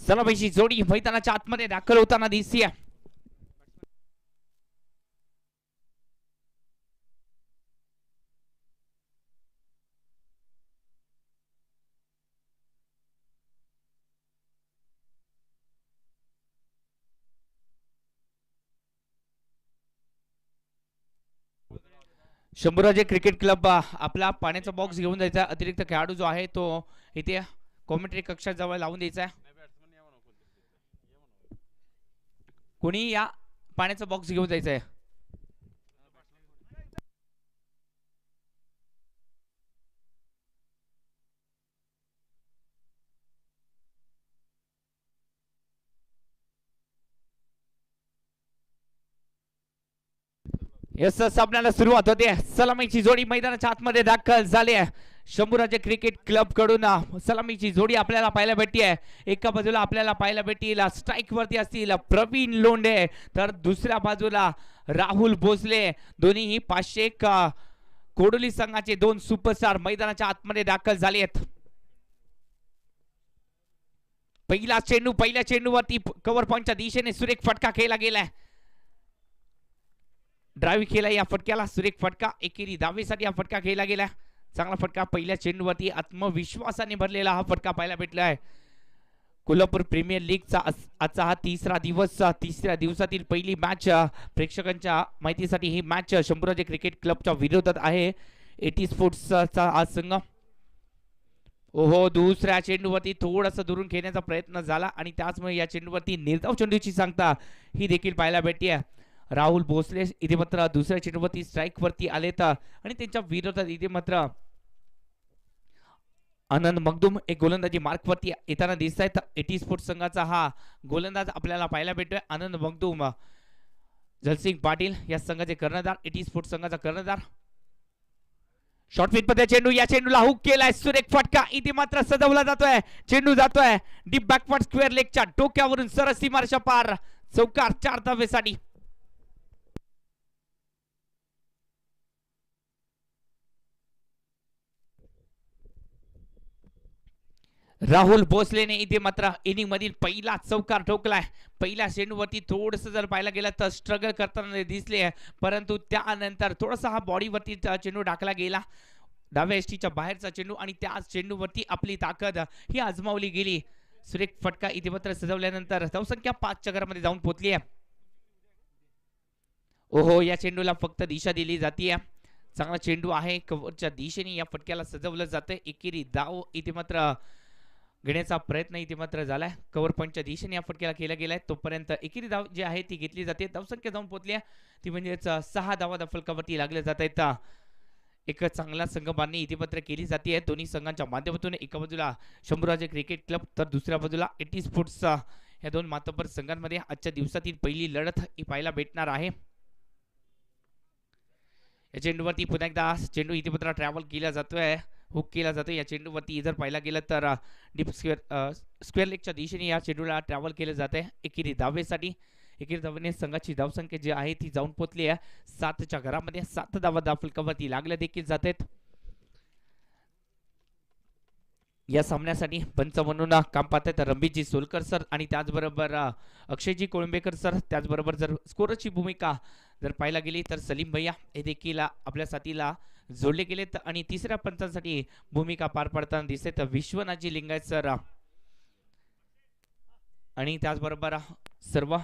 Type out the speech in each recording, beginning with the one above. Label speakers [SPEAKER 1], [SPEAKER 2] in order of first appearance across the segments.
[SPEAKER 1] सलामीची जोडी मैदानाच्या आतमध्ये दाखल होताना दिसतीये. शंभूराजे क्रिकेट क्लब आपला पाण्याचा बॉक्स घेऊन जायचा. अतिरिक्त खेळाडू जो आहे तो इथे कॉमेंट्री कक्षात जवळ लावून द्यायचा. कोणी या पाण्याचा बॉक्स घेऊन जायचा आहे. यस सामन्याला सुरुवात होते. सलामीची जोडी मैदानाच्या आतमध्ये दाखल झाली आहे. शंभूराजे क्रिकेट क्लब कडून सलामीची जोडी आपल्याला पाहायला भेटती आहे. एका बाजूला आपल्याला पाहायला भेटतील स्ट्राइक वरती असतील प्रवीण लोंढे, तर दुसऱ्या बाजूला राहुल भोसले. दोन्हीही 501 कोडोली संघाचे दोन सुपरस्टार मैदानाच्या आतमध्ये दाखल झाले आहेत. पहिला चेंडू, पहिल्या चेंडूवरती कव्हर पॉइंटच्या दिशेने सुरेख फटका खेळला गेलाय. ड्राईव्ह केला या फटक्याला, सुरेख फटका. एकेरी धावेसाठी हा फटका खेळला गेला. चांगला फटका. पहिल्या चेंडूवरती आत्मविश्वासाने भरलेला हा फटका पाहायला भेटला आहे. कोल्हापूर प्रीमियर लीगचा आजचा हा तिसरा दिवस. तिसऱ्या दिवसातील पहिली मॅच. प्रेक्षकांच्या माहितीसाठी ही मॅच शंभूराजे क्रिकेट क्लबच्या विरोधात आहे. एटी स्पोर्ट्सचा हा संघ. ओहो, दुसऱ्या चेंडूवरती थोडासा दुरून खेळण्याचा प्रयत्न झाला आणि त्याचमुळे या चेंडूवरती निर्धाव चेंडूची सांगता ही देखील पाहायला भेटते. राहुल भोसले इथे मात्र दुसऱ्या चेंडूवरती स्ट्राइक वरती आलेत आणि त्यांच्या विरोधात इथे मात्र आनंद मगदूम एक गोलंदाजी मार्क वरती येताना दिसत आहेत. एटी स्पोर्ट्स संघाचा हा गोलंदाज आपल्याला पाहायला भेटतोय आनंद मगदूम. जलसिंग पाटील या संघाचे कर्णधार, एटी स्पोर्ट्स संघाचा कर्णधार. शॉर्ट पिच मध्ये चेंडू, या चेंडूला हुक केलाय. सुरेख फटका. इथे मात्र सजवला जातोय. चेंडू जातोय डीप बॅकवर्ड स्क्वेअर लेगच्या डोक्यावरून सरस सीमारेषा पार. चौकार 4 धावेसाठी. राहुल भोसलेने इथे मात्र इनिंग मधील पहिला चौकार ठोकलाय. पहिल्या चेंडूवरती थोडस जर पाहायला गेलं तर स्ट्रगल करताना दिसले, परंतु त्यानंतर थोडासा हा बॉडीवरती चेंडू टाकला गेला. डाव्या एसटीच्या बाहेरचा चेंडू आणि त्या चेंडूवरती आपली ताकद ही आजमावली गेली. सुरेख फटका इथे मात्र सजवल्यानंतर धावसंख्या 5 च्या घरामध्ये जाऊन पोहोचली आहे. ओहो, या चेंडूला फक्त दिशा दिली जाते. चांगला चेंडू आहे. कव्हरच्या दिशेने या फटक्याला सजवलं जातं. एकेरी धाव इथे मात्र घेण्याचा प्रयत्न इथे मात्र झालाय. कव्हर पॉइंटच्या दिशेने या फटक्याला केला गेलाय. तोपर्यंत एकेरी धाव जी आहे ती घेतली जाते. धावसंख्या जाऊन पोहोचली ती म्हणजेच 6 धावा फलकावरती लागल्या जात आहेत. एक चांगला संघबांधणी इथे मात्र केली जाते दोन्ही संघांच्या माध्यमातून. एका बाजूला शंभूराजे क्रिकेट क्लब तर दुसऱ्या बाजूला एटी स्पोर्ट्स. या दोन मातब्बर संघांमध्ये आजच्या दिवसातील पहिली लढत ही पाहायला भेटणार आहे. या चेंडूवरती पुन्हा एकदा चेंडू इथे मात्र ट्रॅव्हल केला जातोय, हुक केला जातो. या चेंडूवरती जर पाहायला गेलं तर डीप स्क्वेअर लेगच्या दिशेने या चेंडूला ट्रॅव्हल केलं जाते. एकेरी धावेसाठी. एकेरी धावेने संघाची धावसंख्या जी आहे ती जाऊन पोहोचली आहे 7 च्या घरामध्ये. 7 धावा फलकावरती लागल्या देखील जात आहेत. या सामन्यासाठी पंच म्हणून काम पाहत आहेत रणबीरजी सोलकर सर आणि त्याचबरोबर अक्षयजी कोळंबेकर सर. त्याचबरोबर जर स्कोरची भूमिका जर पाहायला गेली तर सलीम भैया हे देखील आपल्या साथीला जोडले गेलेत आणि तिसऱ्या पंचांसाठी भूमिका पार पाडताना दिसत विश्वनाथजी लिंगायत सर आणि त्याचबरोबर सर्व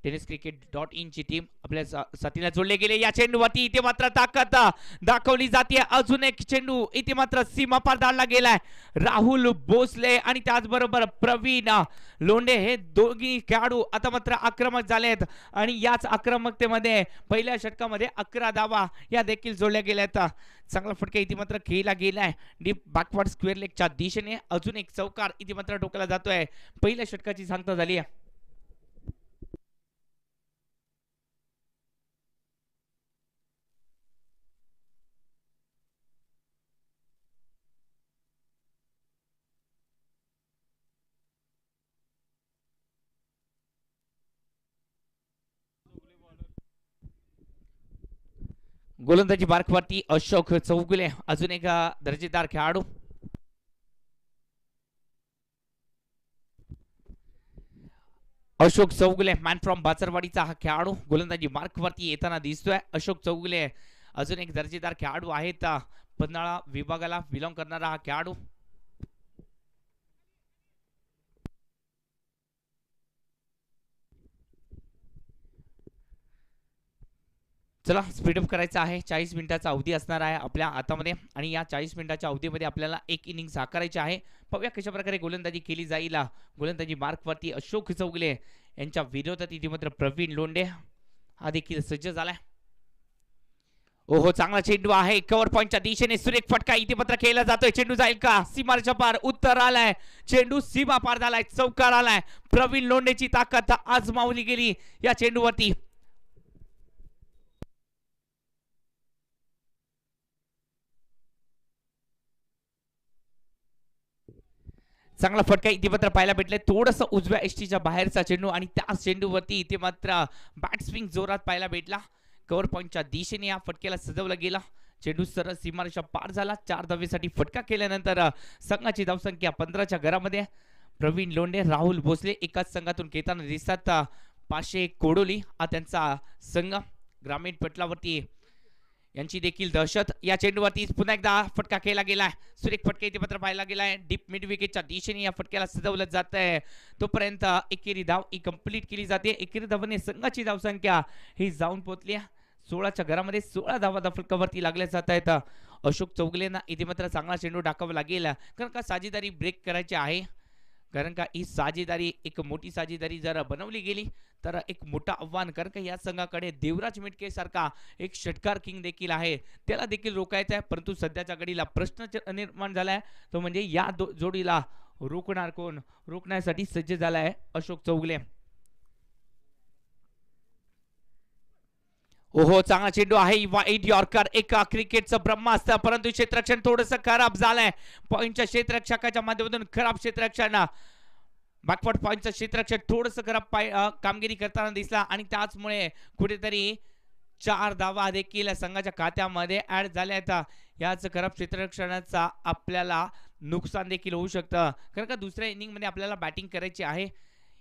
[SPEAKER 1] टेनिस cricket.in ची टीम आपल्या साथीला जोडले गेले. या चेंडूवरती इथे मात्र ताकद दाखवली जाते. अजून एक चेंडू इथे मात्र सीमा पार धाडला गेलाय. राहुल भोसले आणि त्याचबरोबर प्रवीण लोंढे हे दोघी खेळाडू आता मात्र आक्रमक झाले आहेत आणि याच आक्रमकतेमध्ये पहिल्या षटकामध्ये 11 धावा या देखील जोडल्या गेल्यात. चांगला फटका इथे मात्र खेळला गेलाय डीप बॅकवर्ड स्क्वेअर लेगच्या दिशेने. अजून एक चौकार इथे मात्र ठोकला जातोय. पहिल्या षटकाची सांगता झाली आहे. गोलंदाजी मार्कवरती अशोक चौगुले अजून एक दर्जेदार खेळाडू. अशोक चौगुले मॅन फ्रॉम बाचरवाडीचा हा खेळाडू गोलंदाजी मार्कवरती येताना दिसतोय. अशोक चौगुले अजून एक दर्जेदार खेळाडू आहेत. पन्हाळा विभागाला बिलॉंग करणारा हा खेळाडू. चला स्पीडअप करायचा आहे. 40 मिनिटाचा अवधी असणार आहे आपल्या हातामध्ये आणि या 40 मिनिटाच्या अवधीमध्ये आपल्याला एक इनिंग साकारायची आहे. पाहूया कशा प्रकारे गोलंदाजी केली जाईल. गोलंदाजी मार्कवरती अशोक चौगुले यांच्या विरोधात इथे मात्र प्रवीण लोंढे हा देखील सज्ज झालाय. ओहो चांगला चेंडू आहे. कव्हर पॉइंटच्या दिशेने सुरेख फटका इथे मात्र केला जातोय. चेंडू जाईल का? सीमारेच्या पार उत्तर आलाय. चेंडू सीमा पार झालाय. चौकार आलाय. प्रवीण लोंढेची ताकद आजमावली गेली या चेंडूवरती. चांगला फटका इथे मात्र पाहायला भेटले. थोडंसं उजव्या एसटीच्या बाहेरचा चेंडू आणि त्या चेंडूवरती इथे मात्र बॅट स्विंग जोरात पाहायला भेटला. कव्हर पॉइंटच्या दिशेने या फटक्याला सजवलं गेला. चेंडू सरळ सीमारेषा पार झाला. 4 धावेसाठी फटका केल्यानंतर संघाची धावसंख्या 15च्या घरामध्ये. प्रवीण लोंढे राहुल भोसले एकाच संघातून खेळताना दिसतात. 500 कोडोली हा त्यांचा संघ. ग्रामीण पटलावरती यांची देखील दहशत. या चेंडूवरती पुन्हा एकदा फटका केला गेलाय. सुरेख फटका इथे मात्र पाहायला गेलाय. डीप मिड विकेटच्या दिशेने या फटक्याला सजवलं जात आहे. तोपर्यंत एकेरी धाव ही कंप्लीट केली जाते. एकेरी धावाने संघाची धावसंख्या ही जाऊन पोहोचली 16च्या घरामध्ये. 16 धावा फलकावरती लागल्या जात आहेत. अशोक चौगुलेंना इथे मात्र चांगला चेंडू टाकावा लागेल कारण का साजेदारी ब्रेक करायची आहे. कारण का ही साजेदारी एक मोठी साजेदारी जर बनवली गेली तर एक मोठा आव्हान. कारण का या संघाकडे देवराज मिटके सारखा एक षटकार किंग देखील आहे. त्याला देखील रोखायचं आहे. परंतु सध्याच्या घडीला प्रश्न निर्माण झालाय तो म्हणजे या जोडीला रोखणार कोण. रोखण्यासाठी सज्ज झालाय अशोक चौगुले. ओहो चांगला चेंडू आहे. वाईट यॉर्कर एका क्रिकेटचं ब्रह्मास्त्र. परंतु क्षेत्ररक्षण थोडंसं खराब झालंय. पॉइंटच्या क्षेत्ररक्षकाच्या माध्यमातून खराब क्षेत्ररक्षण. बॅकवर्ड पॉइंटचं क्षेत्ररक्षण थोडंसं खराब कामगिरी करताना दिसला आणि त्याचमुळे कुठेतरी 4 धावा देखील संघाच्या खात्यामध्ये ऍड झाल्या आहेत. याच खराब क्षेत्ररक्षणाचा आपल्याला नुकसान देखील होऊ शकतं. कारण का दुसऱ्या इनिंगमध्ये आपल्याला बॅटिंग करायची आहे.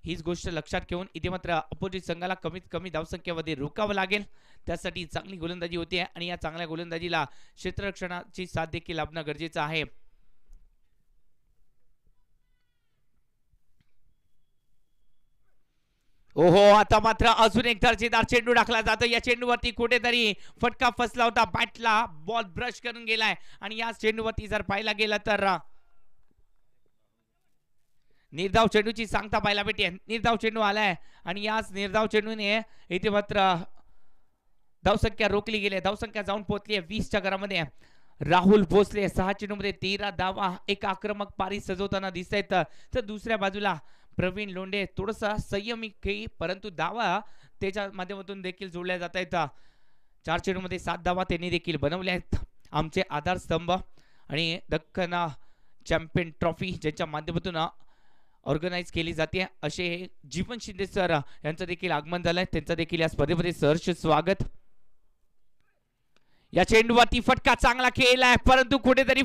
[SPEAKER 1] हीच गोष्ट लक्षात घेऊन इथे मात्र अपोजिट संघाला कमीत कमी धावसंख्येमध्ये रोखावं लागेल. त्यासाठी चांगली गोलंदाजी होती आणि या चांगल्या गोलंदाजीला क्षेत्ररक्षणाची साथ देखील लाभणं गरजेचं आहे. ओहो आता मात्र अजून एक दर्जेदार चेंडू टाकला जातो. या चेंडूवरती कुठेतरी फटका फसला होता. बॅटला बॉल ब्रश करून गेलाय आणि या चेंडूवरती जर पाहायला गेला तर निर्धाव चेंडूची सांगता पाहायला भेटते. निर्धाव चेंडू आलाय आणि याच निर्धाव चेंडूने इथे मात्र धावसंख्या रोखली गेली. धावसंख्या जाऊन पोहोचली 20च्या घरामध्ये. राहुल भोसले 6 चेंडूमध्ये 13 धावा एक आक्रमक पारी सजवताना दिसत आहेत. तर दुसऱ्या बाजूला प्रवीण लोंढे थोडासा संयमी खेळी परंतु धावा त्याच्या माध्यमातून देखील जोडल्या जात आहेत. 4 चेंडूमध्ये 7 धावा त्यांनी देखील बनवल्या आहेत. आमचे आधारस्तंभ आणि दख्खन चॅम्पियन ट्रॉफी ज्यांच्या माध्यमातून ऑर्गनाइज केली जाते असे जीवन शिंदे सर यांचं देखील आगमन झालंय. त्यांचं देखील या स्पर्धेमध्ये सहर्ष स्वागत. या चेंडूवरती फटका चांगला खेळलाय परंतु कुठेतरी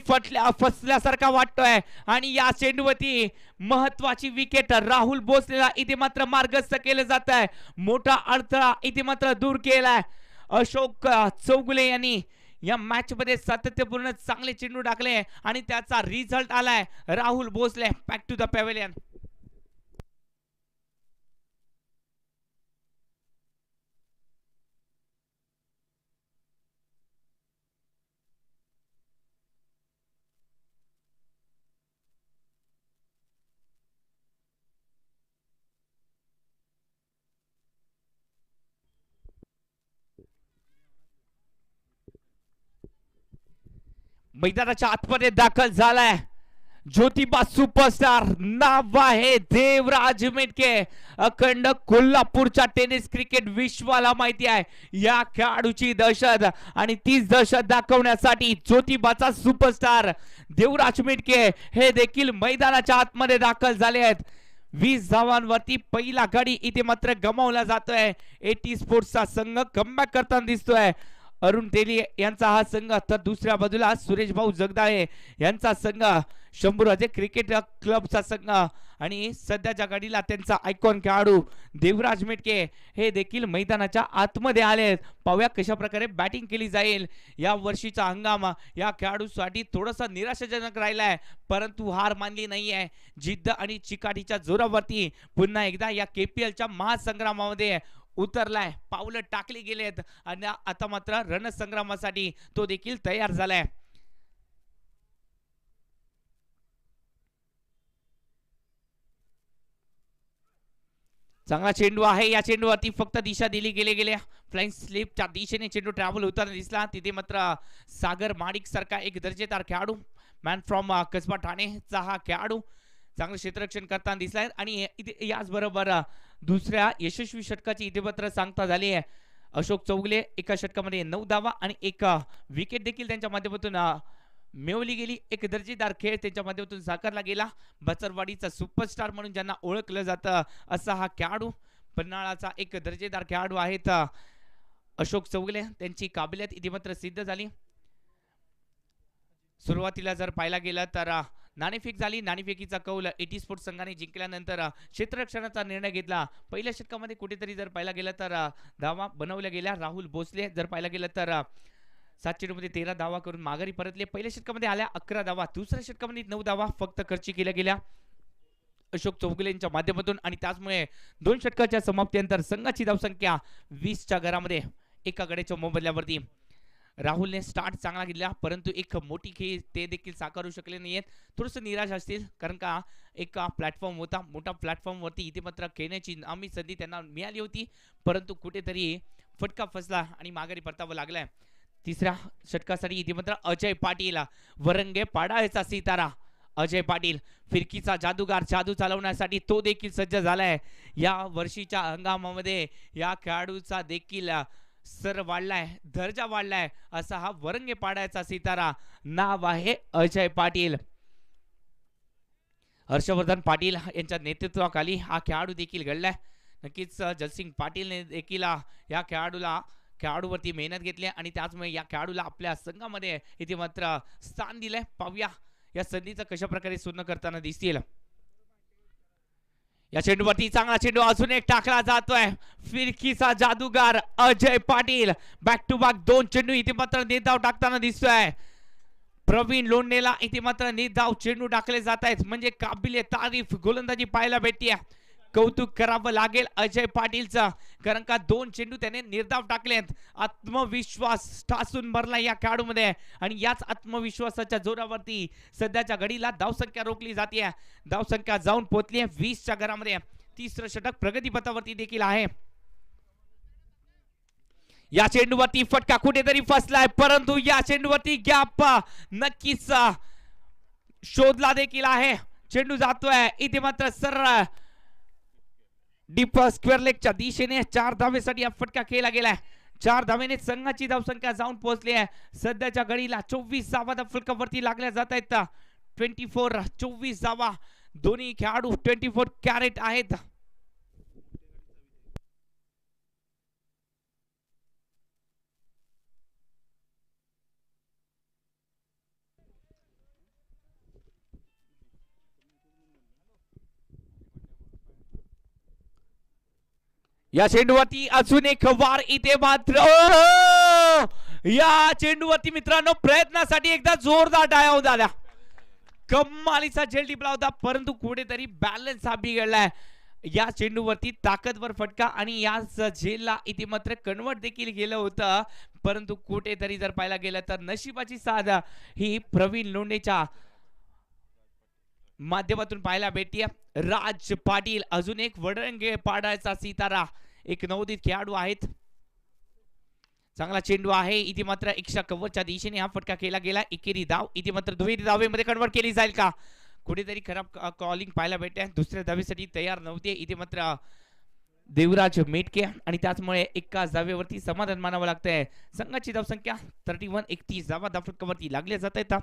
[SPEAKER 1] फसल्यासारखा वाटतोय आणि या चेंडूवरती महत्वाची विकेट राहुल भोसलेला इथे मात्र मार्गस्थ केलं जात आहे. मोठा अडथळा इथे मात्र दूर केलाय. अशोक चौगुले यांनी या मॅच मध्ये सातत्यपूर्ण चांगले चेंडू टाकले आणि त्याचा रिझल्ट आलाय. Rahul Bhosale back to the pavilion. मैदानाच्या आतमध्ये दाखल झालाय ज्योतिबा सुपरस्टार. नाव आहे देवराज मिटके. अखंड कोल्हापूरच्या टेनिस क्रिकेट विश्वाला माहिती आहे या खेळाडूची दहशत आणि तीच दहशत दाखवण्यासाठी ज्योतिबाचा सुपरस्टार देवराज मिटके हे देखील मैदानाच्या आतमध्ये दाखल झाले आहेत. 20 धावांवरती पहिला गडी इथे मात्र गमावला जातोय. एटी स्पोर्ट्सचा संघ कमबॅक करताना दिसतोय. अरुण तेली यांचा हा संघ तर दुसऱ्या बाजूला सुरेश भाऊ जगदाळे यांचा संघ शंभूराजे क्रिकेट क्लबचा संघ आणि सध्याच्या घडीला त्यांचा आयकॉन खेळाडू देवराज मेटके हे देखील मैदानाच्या आतमध्ये आलेत. पाहूया कशा प्रकारे बॅटिंग केली जाईल. या वर्षीचा हंगाम या खेळाडूसाठी थोडासा निराशाजनक राहिलाय, परंतु हार मानली नाहीये. जिद्द आणि चिकाटीच्या जोरावरती पुन्हा एकदा या KPLच्या महासंग्रामामध्ये उतरलाय. पावलं टाकली गेलेत आणि आता मात्र रणसंग्रामासाठी तो देखील तयार झालाय. चांगला चेंडू आहे. या चेंडूवरती फक्त दिशा दिली गेल्या फ्लाइंग स्लिपच्या दिशेने चेंडू ट्रॅव्हल होताना दिसला. तिथे मात्र सागर माडिक सारखा एक दर्जेदार खेळाडू, मॅन फ्रॉम कसबा ठाणेचा हा खेळाडू चांगलं क्षेत्ररक्षण करताना दिसलाय. आणि याचबरोबर दुसऱ्या यशस्वी षटकाची इथे मात्र सांगता झाली आहे. अशोक चौगले एका षटकामध्ये 9 धावा आणि एक विकेट देखील त्यांच्या माध्यमातून मिळवली गेली. एक दर्जेदार खेळ त्यांच्या माध्यमातून साकारला गेला. बचरवाडीचा सुपरस्टार म्हणून ज्यांना ओळखलं जातं असा हा खेळाडू, पन्हाळाचा एक दर्जेदार खेळाडू आहेत अशोक चौगले. त्यांची काबिलियत इथे मात्र सिद्ध झाली. सुरुवातीला जर पाहायला गेलं तर नाणेफेक झाली. नाणेफेकीचा कौल एटी स्पोर्ट्स संघाने जिंकल्यानंतर क्षेत्ररक्षणाचा निर्णय घेतला. पहिल्या षटकामध्ये कुठेतरी जर पाहायला गेलं तर धावा बनवल्या गेल्या. राहुल भोसले जर पाहायला गेलं तर 7 चेंडूमध्ये 13 धावा करून माघारी परतले. पहिल्या षटकामध्ये आल्या 11 धावा. दुसऱ्या षटकामध्ये 9 धावा फक्त खर्ची केल्या गेल्या अशोक चौगले यांच्या माध्यमातून. आणि त्याचमुळे 2 षटकाच्या समाप्तीनंतर संघाची धावसंख्या 20च्या घरामध्ये एका गड्याच्या मोबदल्यावरती. राहुलने स्टार्ट चांगला घेतला, परंतु एक मोठी खेळ ते देखील साकारू शकले नाहीयेत. थोडंसं निराश असतील, कारण का एक प्लॅटफॉर्म होता, मोठा प्लॅटफॉर्मवरती इथे मात्र खेळण्याची आम्ही संधी त्यांना मिळाली होती, परंतु कुठेतरी फटका फसला आणि माघारी परतावं लागलाय. तिसऱ्या षटकासाठी इथे मात्र अजय पाटील, वरंगे पाडाळचा सितारा अजय पाटील, फिरकीचा जादूगार, जादू चालवण्यासाठी तो देखील सज्ज झालाय. या वर्षीच्या हंगामामध्ये या खेळाडूचा देखील सर वाढलाय, दर्जा वाढलाय असा हा वरंगे पाडायचा सितारा, नाव आहे अजय पाटील. हर्षवर्धन पाटील यांच्या नेतृत्वाखाली हा खेळाडू देखील घडलाय. नक्कीच जयसिंग पाटीलने देखील या खेळाडूवरती मेहनत घेतली आणि त्याचमुळे या खेळाडूला आपल्या संघामध्ये इथे मात्र स्थान दिलंय. पाहूया या संधीचं कशा प्रकारे सुन्न करताना दिसतील. या चेंडूवरती चांगला चेंडू अजून एक टाकला जातोय. फिरकीचा जादूगार Ajay Patil back to back 2 चेंडू इथे मात्र नेधाव टाकताना दिसतोय. प्रवीण लोंढेला इथे मात्र नेधाव चेंडू टाकले जात आहेत, म्हणजे काबिले तारीफ गोलंदाजी पाहायला भेटते. कौतुक करावं लागेल अजय पाटीलचं, कारण का 2 चेंडू त्याने निर्धाव टाकलेत. आत्मविश्वास ठासून भरला या खेळाडूमध्ये आणि याच आत्मविश्वासाच्या जोरावरती सध्याच्या घडीला धावसंख्या रोखली जाते. धावसंख्या जाऊन पोहोचली आहे 20च्या घरामध्ये. तिसरं षटक प्रगतीपथावरती देखील आहे. या चेंडूवरती फटका कुठेतरी फसलाय, परंतु या चेंडूवरती गॅप नक्कीच शोधला देखील आहे. चेंडू जातोय इथे मात्र सरळ डीप स्क्वेअर लेगच्या दिशेने 4 धावेसाठी हा फटका केला गेलाय. 4 धावेने संघाची धावसंख्या जाऊन पोहोचली आहे. सध्याच्या घडीला 24 धावा फलकावरती लागल्या जात आहेत. 24 धावा. दोन्ही खेळाडू 24 कॅरेट आहेत. या चेंडूवरती अजून एक वार इथे मात्र या चेंडूवरती मित्रांनो प्रयत्नासाठी एकदा जोरदार डाया झाल्या. कमालीचा झेल टिपला होता, परंतु कुठेतरी बॅलन्स हा बिघडलाय. या चेंडूवरती ताकदवर फटका आणि या झेलला इथे मात्र कन्वर्ट देखील केलं होतं, परंतु कुठेतरी जर पाहायला गेलं तर नशिबाची साथ ही प्रवीण लोंढेच्या माध्यमातून पाहायला भेटते. राज पाटील अजून एक वडरंगे पाडायचा सितारा, एक नवोदित खेळाडू आहेत. चांगला चेंडू आहे इथे मात्र एक्स्ट्रा कव्हरच्या दिशेने हा फटका केला गेला. एकेरी धाव इथे मात्र दुहेरी धावेमध्ये कन्वर्ट केली जाईल का? कुठेतरी खराब कॉलिंग पाहायला भेटते. दुसऱ्या धावेसाठी तयार नव्हते इथे मात्र देवराज मेटके आणि त्याचमुळे एकाच धावेवरती समाधान मानावं लागतंय. संघाची धावसंख्या 31 धावा फलकावरती लागल्या जात आहेत.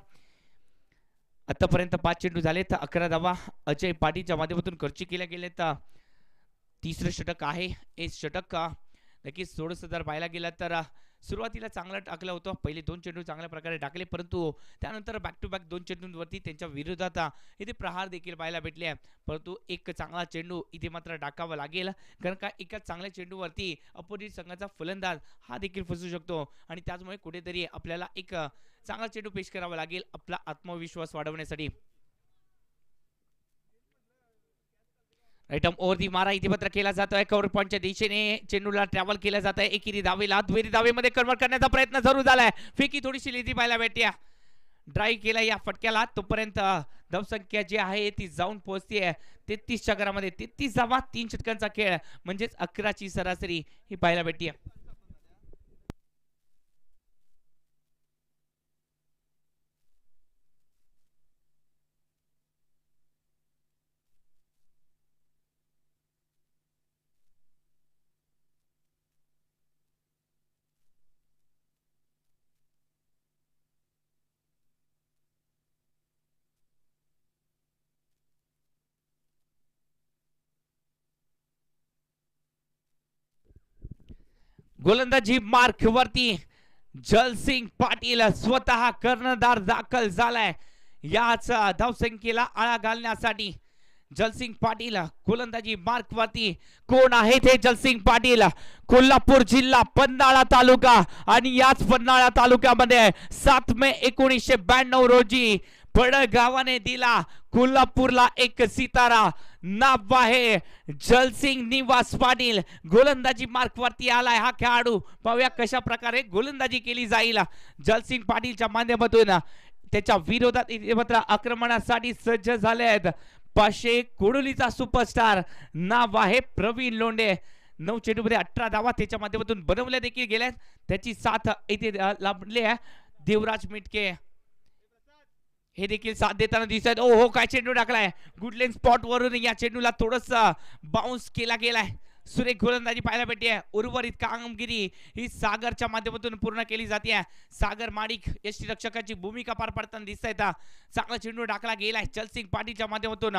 [SPEAKER 1] आतापर्यंत 5 चेंडू झालेत, 11 धावा अजय पाटीलच्या माध्यमातून खर्ची केल्या गेलेत. तिसरं षटक आहे. हे षटक नक्कीच थोडंसं जर पाहायला गेलं तर सुरुवातीला चांगलं टाकलं होतं, पहिले 2 चेंडू चांगल्या प्रकारे टाकले, परंतु त्यानंतर बॅक टू बॅक 2 चेंडूंवरती त्यांच्या विरोधात इथे प्रहार देखील पाहायला भेटले आहे. परंतु एक चांगला चेंडू इथे मात्र टाकावा लागेल, कारण का एका चांगल्या चेंडूवरती अपोजिट संघाचा फलंदाज हा देखील फसू शकतो आणि त्याचमुळे कुठेतरी आपल्याला एक चांगला चेंडू पेश करावा लागेल आपला आत्मविश्वास वाढवण्यासाठी. राईटम ओव्हर दी मारा इथे मात्र केला जातोय, कव्हर पॉईंटच्या दिशेने चेंडूला ट्रॅव्हल केला जात आहे. एकेरी धावेला दुहेरी धावेमध्ये कन्वर्ट करण्याचा प्रयत्न जरूर झालाय, फेकी थोडीशी लिहिली पाहायला भेटते. ड्राईव्ह केला या फटक्याला, तोपर्यंत धावसंख्या जी आहे ती जाऊन पोहोचते 33च्या घरामध्ये. 33 धावा 3 षटकांचा खेळ म्हणजेच 11ची सरासरी ही पाहायला भेटते. गोलंदाजी मार्क वरती जलसिंग पाटील स्वतः कर्णधार दाखल झालाय याच धावसंख्येला आळा घालण्यासाठी. जलसिंग पाटील गोलंदाजी मार्क वरती. कोण आहे ते जलसिंग पाटील? कोल्हापूर जिल्हा पन्हाळा तालुका आणि याच पन्हाळा तालुक्यामध्ये 7 मे 1992 रोजी पडगावाने दिला कोल्हापूरला एक सितारा. नाव आहे जलसिंग निवास पाटील. गोलंदाजी मार्क वरती आलाय हा खेळाडू. पाहूया कशा प्रकारे गोलंदाजी केली जाईल जलसिंग पाटीलच्या माध्यमातून. त्याच्या विरोधात मात्र आक्रमणासाठी सज्ज झाले आहेत 500 कोडोलीचा सुपरस्टार. नाव आहे प्रवीण लोंढे. 9 चेंडूमध्ये 18 धावा त्याच्या माध्यमातून बनवल्या देखील गेल्यात. त्याची साथ इथे लाभली आहे देवराज मिटके, हे देखील साथ देताना दिसत. ओ हो, काय चेंडू टाकलाय गुडलेन स्पॉट वरून. या चेंडूला थोडस बाउन्स केला गेलाय. सुरेख गोलंदाजी पाहायला भेटते. उर्वरित कामगिरी ही सागरच्या माध्यमातून पूर्ण केली जाते. सागर माडिक यष्टीरक्षकाची भूमिका पार पाडताना दिसत आहेत. चांगला चेंडू टाकला गेलाय जलसिंग पाटीलच्या माध्यमातून.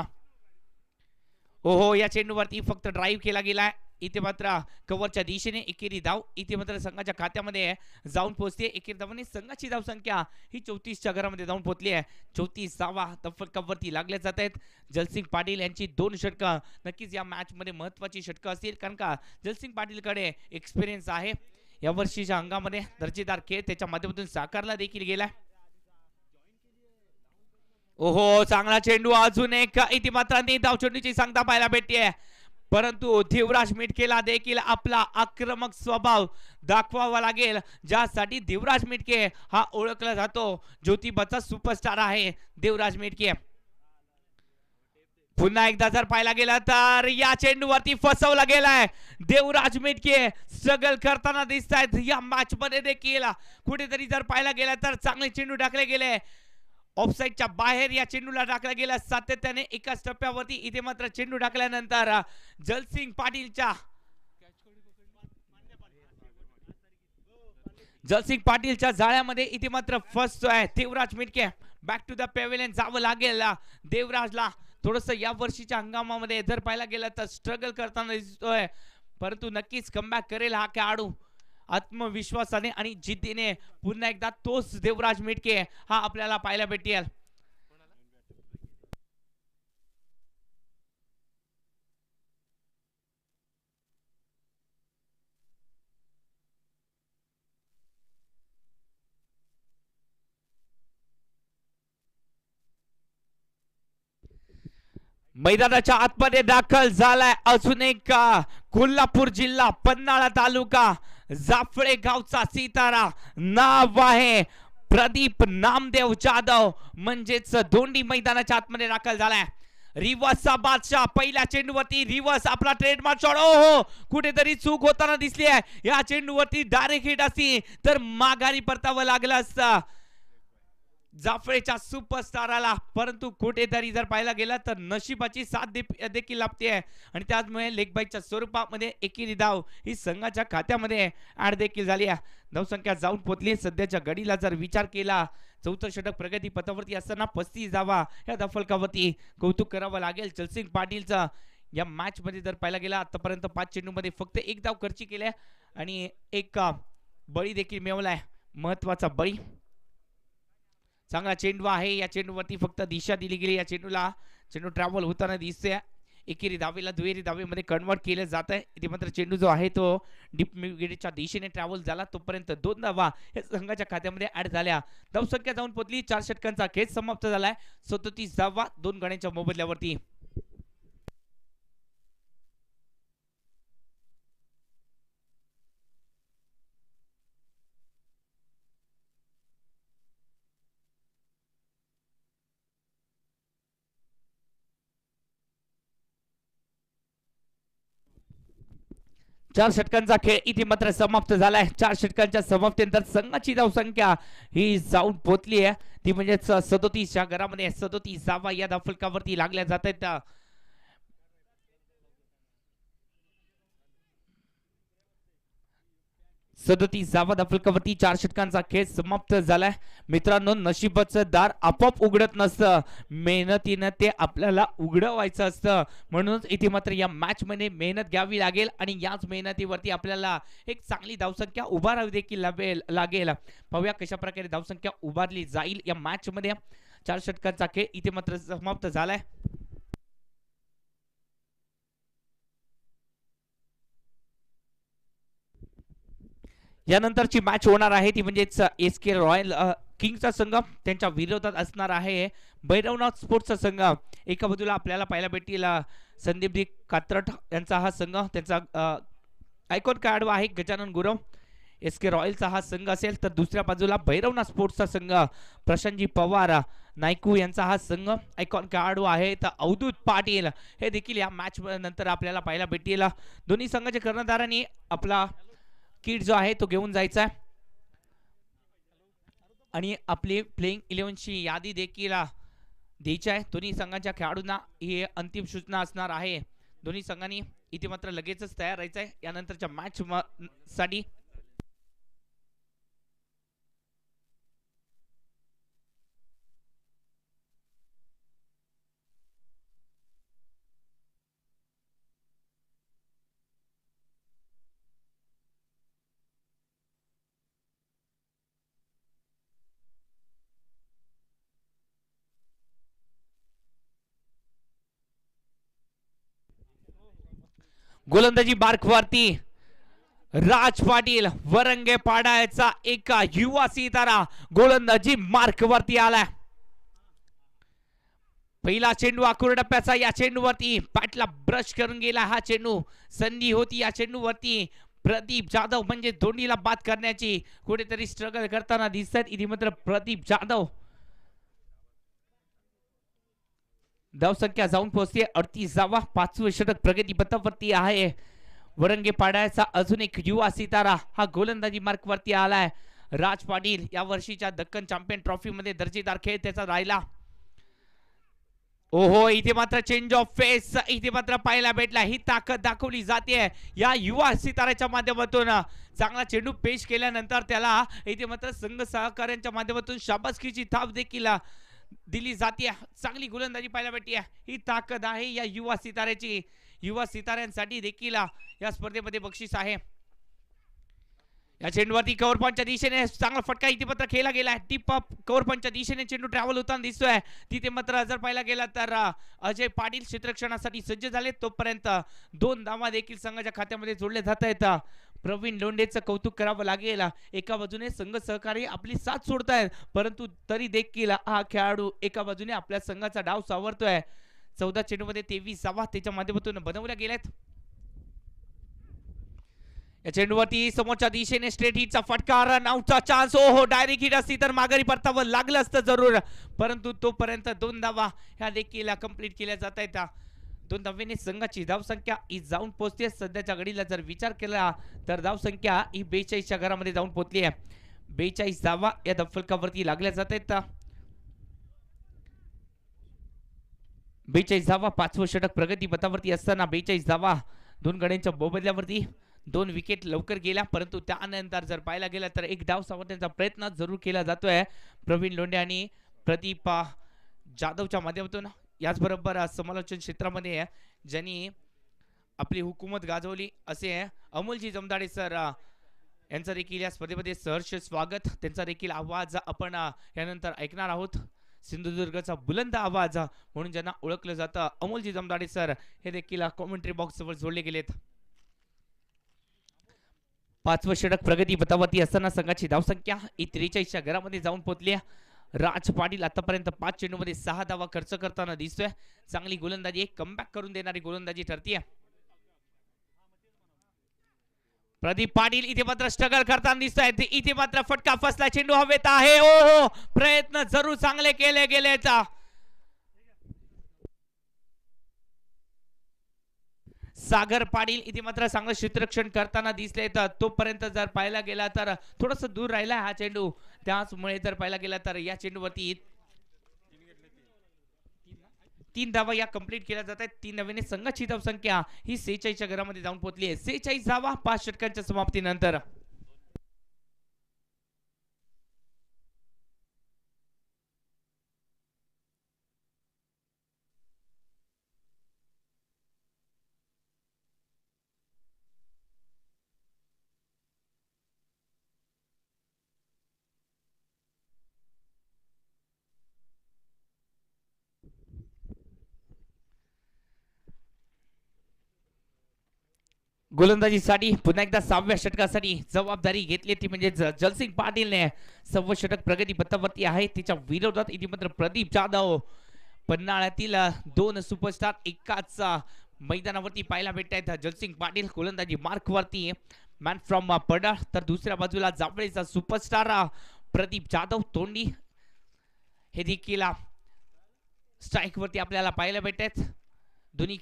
[SPEAKER 1] ओहो, या चेंडूवरती फक्त ड्राईव्ह केला गेलाय. इथे मात्र कव्हरच्या दिशेने एकेरी धाव इथे मात्र संघाच्या खात्यामध्ये जाऊन पोहोचते. एकेरी धावाने संघाची धाव संख्या ही 34च्या घरामध्ये जाऊन पोहोचली आहे. 34 धावा तब्बल कव्हरती लागल्या जात आहेत. जलसिंग पाटील यांची 2 षटकं नक्कीच या मॅच मध्ये महत्वाची षटकं असतील, कारण का जलसिंग पाटीलकडे एक्सपिरियन्स आहे. या वर्षीच्या अंगामध्ये दर्जेदार खेळ त्याच्या माध्यमातून साकारला देखील गेलाय. ओहो, चांगला चेंडू. अजून एक इथे मात्र धाव चेंडूची सांगता पाहायला भेटते, परंतु देवराज मिटकेला देखील आपला आक्रमक स्वभाव दाखवावा लागेल, ज्यासाठी देवराज मिटके हा ओळखला जातो. ज्योतिबाचा सुपरस्टार आहे देवराज मिटके. पुन्हा एकदा जर पाहायला गेला तर या चेंडूवरती फसवला गेलाय. देवराज मिटके स्ट्रगल करताना दिसत आहेत या मॅच मध्ये देखील. कुठेतरी जर पाहायला गेला तर चांगले चेंडू टाकले गेले. ऑफसाईडच्या बाहेर या चेंडूला टाकला गेला सातत्याने एकाच टप्प्यावरती. इथे मात्र चेंडू टाकल्यानंतर जलसिंग पाटीलच्या जाळ्यामध्ये इथे मात्र फसतोय देवराज Mitke. Back to the pavilion जावं लागेल देवराजला. थोडस या वर्षीच्या हंगामामध्ये जर पाहायला गेलं तर स्ट्रगल करताना दिसतोय, परंतु नक्कीच कमबॅक करेल हा खेळाडू आत्मविश्वासाने आणि जिद्दीने. पुन्हा एकदा तोच देवराज मिटके हा आपल्याला पाहायला भेटेल. मैदानाच्या आतमध्ये दाखल झालाय अजून एक कोल्हापूर जिल्हा पन्हाळा तालुका जाफळे गावचा सितारा. नाव आहे प्रदीप नामदेव जाधव, म्हणजेच दोंडी मैदानाच्या आतमध्ये दाखल झालाय. रिवर्सचा बादशाह. पहिल्या चेंडूवरती रिवर्स आपला ट्रेडमार्क शॉट. हो, कुठेतरी चूक होताना दिसली आहे. या चेंडूवरती डायरेक्ट हिट असती तर माघारी परतावं लागलं असतं जाफळेच्या सुपरस्टाराला, परंतु कुठेतरी जर पाहायला गेला तर नशिबाची साथ देखील लाभते आणि त्यामुळे लेग बाईच्या स्वरूपामध्ये एकेरी धाव ही संघाच्या खात्यामध्ये ऍड देखील झाली आहे. धावसंख्या जाऊन पोहोचली सध्याच्या घडीला जर विचार केला. चौथं षटक प्रगती पथावरती असताना 35 धावा या धावफलकावरती कौतुक करावं लागेल जलसिंग पाटीलचं. या मॅच मध्ये जर पाहायला गेला आतापर्यंत 5 चेंडूमध्ये फक्त 1 धाव खर्ची केली आणि एक बळी देखील मिळवलाय, महत्वाचा बळी. चांगला चेंडू आहे, या चेंडूवरती फक्त दिशा दिली गेली. या चेंडूला चेंडू ट्रॅव्हल होताना दिसतोय. एकेरी धावेला दुहेरी धावेमध्ये कन्वर्ट केलं जात आहे. इथे मात्र चेंडू जो आहे तो डीप मिडविकेटच्या दिशेने ट्रॅव्हल झाला, तोपर्यंत 2 धावा या संघाच्या खात्यामध्ये ऍड झाल्या. धावसंख्या जाऊन पोहोचली. 4 षटकांचा खेळ समाप्त झालाय. 37 धावा 2 गड्यांच्या मोबदल्यावरती. चार षटकांचा खेळ इथे मात्र समाप्त झालाय. 4 षटकांच्या समाप्तीनंतर संघाची धावसंख्या ही जाऊन पोहोचली आहे, ती म्हणजे 37. च्या घरामध्ये 37 धावा या धावफलकावरती लागल्या जात आहेत. 37 धावा धावफलकावरती 4 षटकांचा खेळ समाप्त झालाय. मित्रांनो, नशिबाचं दार आपोआप उघडत नसतं, मेहनतीनं ते आपल्याला उघडवायचं असतं. म्हणूनच इथे मात्र या मॅच मध्ये मेहनत घ्यावी लागेल आणि याच मेहनतीवरती आपल्याला एक चांगली धावसंख्या उभारावी देखील लागेल. पाहूया कशा प्रकारे धावसंख्या उभारली जाईल या मॅच मध्ये. 4 षटकांचा खेळ इथे मात्र समाप्त झालाय. यानंतरची मॅच होणार आहे ती म्हणजेच एसके रॉयल किंग्सचा संघ त्यांच्या विरोधात असणार आहे भैरवनाथ स्पोर्ट्सचा संघ. एका बाजूला आपल्याला पाहायला भेटतील संदीप दी कात्रट यांचा हा संघ, त्यांचा आयकॉन खेळाडू आहे गजानन गुरव. एसके रॉयलचा हा संघ असेल तर दुसऱ्या बाजूला भैरवनाथ स्पोर्ट्सचा संघ प्रशांतजी पवार नायकू यांचा हा संघ आयकॉन खेळाडू आहे. तर अवधूत पाटील हे देखील या मॅच नंतर आपल्याला पाहायला भेटतील. दोन्ही संघाच्या कर्णधारांनी आपला किट जो आहे तो घेऊन जायचा आहे आणि आपली प्लेइंग 11 ची यादी देखील द्यायची आहे. दोन्ही संघाच्या खेळाडूंना ही अंतिम सूचना असणार आहे. दोन्ही संघांनी इथे मात्र लगेचच तयार राहायचं आहे यानंतरच्या मॅच साठी. गोलंदाजी मार्कवरती राज पाटील वरंगे पाडायचा एक युवा सितारा गोलंदाजी मार्कवरती आलाय. पहिला चेंडू आकुर टप्प्याचा. या चेंडूवरती बॅटला ब्रश करून गेला हा चेंडू. संधी होती या चेंडूवरती. प्रदीप जाधव म्हणजे दोन्हीला बाद करण्याची कुठेतरी स्ट्रगल करताना दिसतात. इथे मात्र प्रदीप जाधव धावसंख्या जाऊन पोहोचते 38 धावा. 5वें षटक प्रगतीपथावरती आहे. वरंगे पाडायचा अजून एक युवा सितारा हा गोलंदाजी मार्कवरती आलाय. राज पाटील या वर्षीच्या दक्कन चॅम्पियन ट्रॉफी मध्ये दर्जेदार खेळ त्याचा राहिला. ओहो, इथे मात्र चेंज ऑफ फेस इथे मात्र पाहायला भेटला. ही ताकद दाखवली जाते या युवा सिताऱ्याच्या माध्यमातून. चांगला चेंडू पेश केल्यानंतर त्याला इथे मात्र संघ सहकार्यांच्या माध्यमातून शाबासकीची थाप देखील दिली जाते. चांगली गोलंदाजी पाहायला भेटते. ही ताकद आहे या युवा सिताऱ्याची. युवा सिताऱ्यांसाठी देखील या स्पर्धेमध्ये बक्षीस आहे. या चेंडूवरती कव्हर पॉईंटच्या दिशेने चांगला फटका इथे मात्र खेळला गेला. टिप अप कव्हर पॉईंटच्या दिशेने चेंडू ट्रॅव्हल होताना दिसतोय. तिथे मात्र जर पाहायला गेला तर अजय पाटील क्षेत्ररक्षणासाठी सज्ज झाले. तोपर्यंत 2 धावा देखील संघाच्या खात्यामध्ये जोडले जात आहेत. प्रवीण लोंढेचं कौतुक करावं लागेल. एका बाजूने संघ सहकारी आपली साथ सोडतायत, परंतु तरी देखील हा खेळाडू एका बाजूने आपल्या संघाचा डाव सावरतोय. 14 चेंडूमध्ये 23 धावा त्याच्या माध्यमातून बनवल्या गेल्यात. या चेंडूवरती समोरच्या दिशेने स्ट्रेट हिटचा फटका. रन आउटचा चान्स. ओहो, डायरेक्ट हिट असती तर माघारी परतावं लागलं असतं जरूर, परंतु तोपर्यंत 2 धावा ह्या देखील कंप्लीट केल्या जात आहेत. 2 धावेने संघाची धावसंख्या ही जाऊन पोहोचते. सध्याच्या घडीला जर विचार केला तर धावसंख्या ही 42च्या घरामध्ये जाऊन पोहोचली आहे. 42 धावा या धावफलकावरती लागल्या जात आहेत. 42 धावा 5वं षटक प्रगती पथावरती असताना 42 धावा 2 गड्यांच्या मोबदल्यावरती. 2 विकेट लवकर गेल्या, परंतु त्यानंतर जर पाहायला गेला तर एक डाव सावरण्याचा प्रयत्न जरूर केला जातोय प्रवीण लोंढे आणि प्रदीप जाधवच्या माध्यमातून. याचबरोबर समालोचन क्षेत्रामध्ये ज्यांनी आपली हुकूमत गाजवली असे अमोलजी जमदाडे सर यांचा देखील या स्पर्धेमध्ये सहर्ष स्वागत. त्यांचा देखील आवाज आपण यानंतर ऐकणार आहोत. सिंधुदुर्गचा बुलंद आवाज म्हणून ज्यांना ओळखलं जातं अमोलजी जमदाडे सर हे देखील कॉमेंट्री बॉक्स वर जोडले गेलेत. पाचवं षटक प्रगती पथावरती असताना संघाची धावसंख्या 43च्या घरामध्ये जाऊन पोहोचली. राज पाटील आतापर्यंत 5 चेंडूमध्ये 6 धावा खर्च करताना दिसतोय. चांगली गोलंदाजी, एक कमबॅक करून देणारी गोलंदाजी ठरतीये. प्रदीप पाटील इथे मात्र स्ट्रगल करताना दिसत इथे मात्र फटका फसला, चेंडू हवेत आहे. ओ हो, प्रयत्न जरूर चांगले केले गेलेत. सागर पाटील इथे मात्र चांगलं क्षेत्ररक्षण करताना दिसले. तर तोपर्यंत जर पाहायला गेला तर थोडस दूर राहिला हा चेंडू. त्याचमुळे जर पाहायला गेला तर या चेंडूवरती 3 धावा या कंप्लीट केल्या जात आहेत. 3 धावेने संघाची धावसंख्या ही 46च्या घरामध्ये जाऊन पोहोचली आहे. 46 धावा 5 षटकांच्या समाप्तीनंतर. गोलंदाजीसाठी पुन्हा एकदा 6व्या षटकासाठी जबाबदारी घेतली ती म्हणजे जलसिंग पाटीलने. 6वं षटक प्रगती पथावरती आहे. तिच्या विरोधात इथे मात्र प्रदीप जाधव, पन्हाळ्यातील 2 सुपरस्टार एकाच मैदानावरती पाहायला भेटत आहेत. जलसिंग पाटील गोलंदाजी मार्क वरती, मॅन फ्रॉम पडाळ, तर दुसऱ्या बाजूला जांभळीचा सुपरस्टार प्रदीप जाधव तोंडी हे देखील स्ट्राईक वरती आपल्याला पाहायला भेटत आहेत. दोन्ही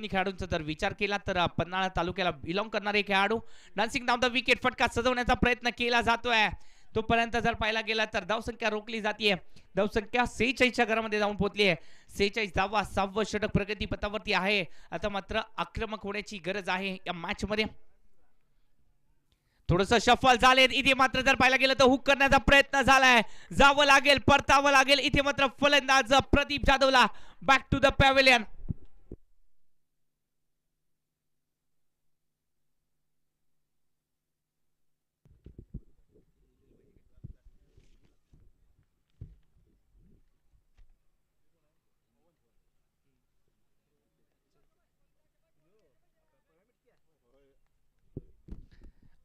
[SPEAKER 1] खेळाडूंचा जर विचार केला तर पन्हाळा तालुक्याला बिलॉंग करणारे खेळाडू. डान्सिंग डाऊन द विकेट, फटका सजवण्याचा प्रयत्न केला जातोय. तोपर्यंत जर पाहायला गेला तर धावसंख्या रोखली जाते. धावसंख्या 46च्या घरामध्ये जाऊन पोहोचली आहे. 46 धावा. 6वं षटक प्रगती पथावरती आहे. आता मात्र आक्रमक होण्याची गरज आहे या मॅच मध्ये. थोडस शफल झाले इथे मात्र जर पाहायला गेलं तर हुक करण्याचा प्रयत्न झालाय. जावं लागेल, परतावं लागेल. इथे मात्र फलंदाज प्रदीप जाधवला बॅक टू द पॅव्हेलियन.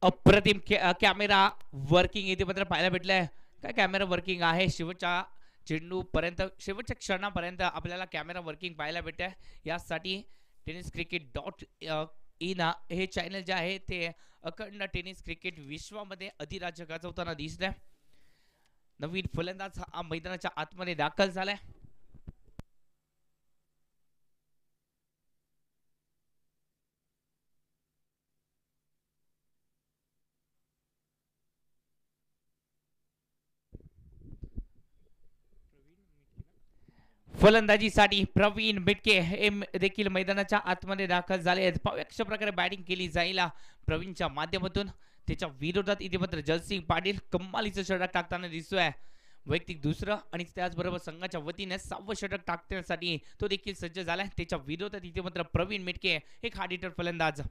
[SPEAKER 1] अप्रतिम कॅमेरा वर्किंग इथे मात्र पाहायला भेटलंय. काय कॅमेरा वर्किंग आहे. शेवटच्या चेंडू पर्यंत, शेवटच्या क्षणापर्यंत आपल्याला कॅमेरा वर्किंग पाहायला भेटते. यासाठी टेनिस क्रिकेट .in हे चॅनल जे आहे ते अखंड टेनिस क्रिकेट विश्वामध्ये अधिराज्य गाजवताना दिसतंय. नवीन फलंदाज हा मैदानाच्या आतमध्ये दाखल झालाय. फलंदाजीसाठी प्रवीण बिटके हे देखील मैदानाच्या आतमध्ये दाखल झाले आहेत. पाहूया कशा प्रकारे बॅटिंग केली जाईल प्रवीणच्या माध्यमातून. त्याच्या विरोधात इथे मात्र जलसिंग पाटील कमालीचं षटक टाकताना दिसतोय. वैयक्तिक दुसरं आणि त्याचबरोबर संघाच्या वतीने 6वं षटक टाकण्यासाठी तो देखील सज्ज झालाय. त्याच्या विरोधात इथे मात्र प्रवीण मिटके एक हार्ड हिटर फलंदाज.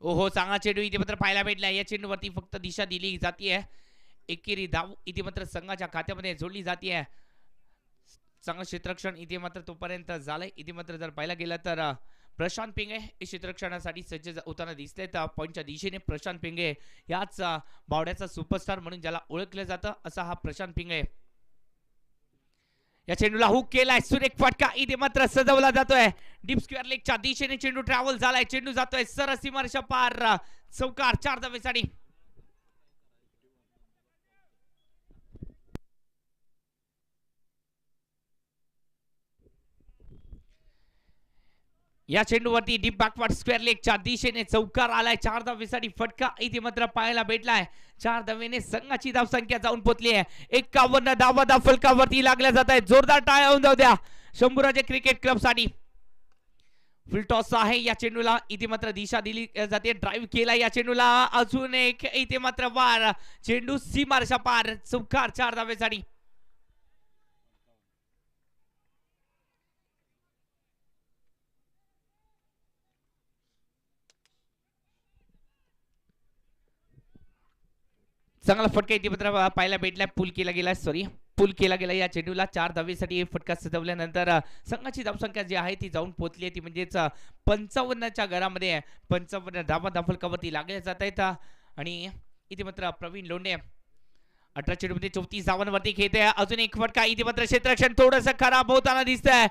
[SPEAKER 1] ओहो, चांगला चेंडू इथे मात्र पाहायला भेटला. या चेंडूवरती फक्त दिशा दिली जाते. एकेरी धाव इथे मात्र संघाच्या खात्यामध्ये जोडली जाते. चांगलं क्षेत्ररक्षण इथे मात्र तोपर्यंत झालंय. इथे मात्र जर पाहायला गेलं तर प्रशांत पिंगे हे क्षेत्ररक्षणासाठी सज्ज होताना दिसले. तर पॉईंटच्या दिशेने प्रशांत पिंगे याच बावड्याचा सुपरस्टार म्हणून ज्याला ओळखलं जातं असा हा प्रशांत पिंगे. या चेंडूला हुक केलाय. सुरेख फटका इथे मात्र सजवला जातोय. डीप स्क्वेअर लेगच्या दिशेने चेंडू ट्रॅव्हल झालाय. चेंडू जातोय सरस सीमारेषा पार. चौकार 4 धावेसाठी. या चेंडूवरती डीप बॅकवर्ड स्क्वेअर लेगच्या दिशेने चौकार आलाय. 4 धावेसाठी फटका इथे मात्र पाहायला भेटलाय. 4 धावेने संघाची धावसंख्या जाऊन पोहोचली आहे. 51 धावा फलकावरती लागल्या जात आहेत. जोरदार टाळ्या होऊन जाऊ द्या शंभूराजे क्रिकेट क्लब साठी. फुल टॉस आहे या चेंडूला. इथे मात्र दिशा दिली जाते. ड्राईव्ह केला या चेंडूला. अजून एक इथे मात्र वार. चेंडू सीमारेषा पार. चौकार 4 धावेसाठी. चांगला फटका इथे मात्र पाहायला भेटलाय, पुल केला गेला, सॉरी पुल केला गेला या चेंडूला. 4 धावेसाठी फटका सजवल्यानंतर संघाची धावसंख्या जी आहे ती जाऊन पोहोचली आहे, ती म्हणजेच 55च्या घरामध्ये 55 धावा फलकावरती लागल्या जात आहेत. आणि इथे मात्र प्रवीण लोंढे 18 चेंडूमध्ये 34 धावांवरती खेळते. अजून एक फटका इथे मात्र क्षेत्ररक्षण थोडस खराब होताना दिसतंय.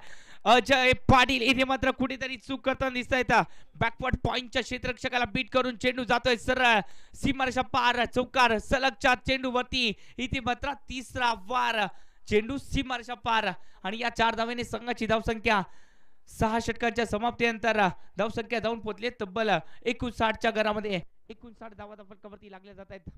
[SPEAKER 1] अजय पाटील इथे मात्र कुठेतरी चूक करताना दिसत आहेत. बॅकवर्ड पॉइंटच्या क्षेत्ररक्षकाला बीट करून चेंडू जातोय सरळ सीमारेषा पार, चौकार सलगच्या चेंडूवरती. इथे मात्र तिसरा वार, चेंडू सीमारेषा पार. आणि या 4 धावेने संघाची धावसंख्या 6 षटकांच्या समाप्तीनंतर धावसंख्या जाऊन पोहोचली तब्बल 59च्या घरामध्ये. 59 धावा फलकावरती लागल्या जात आहेत.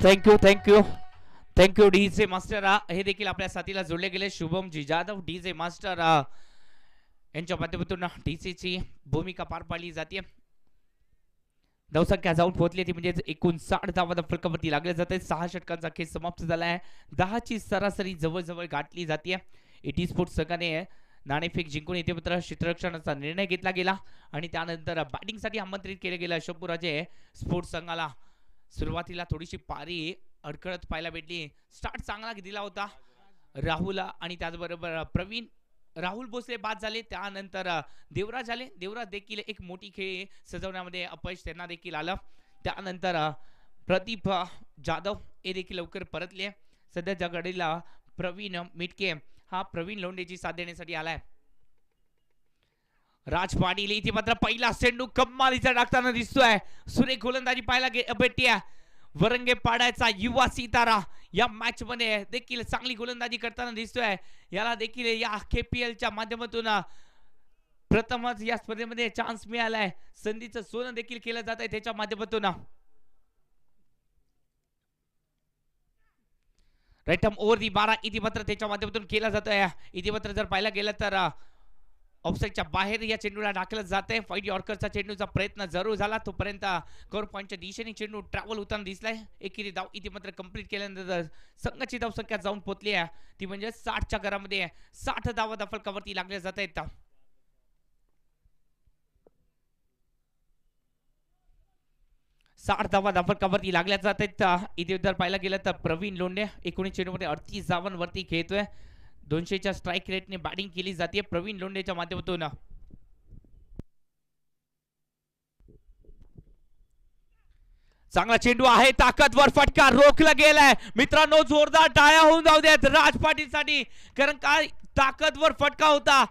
[SPEAKER 1] Thank you thank you thank you DJ master हे देखील आपल्या साथीला जोडले गेले. शुभम जी जाधव डीजे मास्टर यांच्या माध्यमातून डीसीची भूमिका पार पाडली जाते. धावसंख्या जाऊन पोहोचली ती म्हणजे 59 धावा फलकावरती लागले जाते. 6 षटकांचा खेळ समाप्त झाला आहे. 10ची सरासरी जवळजवळ गाठली जाते. एटी स्पोर्ट्स संघाने नाणेफेक जिंकून इथे मात्र क्षेत्ररक्षणाचा निर्णय घेतला गेला आणि त्यानंतर बॅटिंगसाठी आमंत्रित केले गेले अशोकपुराचे स्पोर्ट्स संघाला. सुरुवातीला थोडीशी पारी अडखळत पाहायला भेटली. स्टार्ट चांगला दिला होता राहुल आणि त्याचबरोबर प्रवीण. राहुल भोसले बाद झाले, त्यानंतर देवराज आले. देवराज देखील एक मोठी खेळ सजवण्यामध्ये अपयश त्यांना देखील आलं. त्यानंतर प्रदीप जाधव हे देखील लवकर परतले. सध्याच्या घडीला प्रवीण मिटके हा प्रवीण लोंढेची साथ देण्यासाठी आलाय. राज पाटील इथे मात्र पहिला चेंडू कमालीचा टाकताना दिसतोय. सुरेख गोलंदाजी पाहायला भेटते. वरंगे पाडायचा युवा सितारा या मॅच मध्ये देखील चांगली गोलंदाजी करताना दिसतोय. याला देखील या KPL च्या माध्यमातून प्रथमच या स्पर्धेमध्ये चान्स मिळालाय. संधीचं सोनं देखील केलं जात आहे त्याच्या माध्यमातून. राईट आर्म ओव्हर दी 12 इथे मात्र त्याच्या माध्यमातून केला जातोय. इथे मात्र जर पाहायला गेलं तर ऑफसाईडच्या बाहेर या चेंडूला टाकलं जाते. फाईट यॉर्करचा चेंडूचा प्रयत्न जरूर झाला, तोपर्यंत कव्हर पॉईंटच्या दिशेने चेंडू ट्रॅव्हल होताना दिसलाय. एकेरी धाव इथे मात्र कंप्लीट केल्यानंतर संघाची धावसंख्या जाऊन पोहोचली आहे ती म्हणजे 60च्या घरामध्ये. 60 धावा फलकावरती लागल्या जात आहेत. 60 धावा फलकावरती लागल्या जात आहेत. इथे जर पाहायला गेलं तर प्रवीण लोंढे 19 चेंडूमध्ये 38 धावांवरती खेळतोय. 200च्या स्ट्राईक रेटने बॅटिंग केली जाते प्रवीण लोंढेच्या माध्यमातून. चांगला चेंडू आहे, ताकदवर फटका रोखला गेलाय. मित्रांनो जोरदार टाळ्या होऊन जाऊ द्यात राज पाटील साठी, कारण काय ताकदवर फटका होता.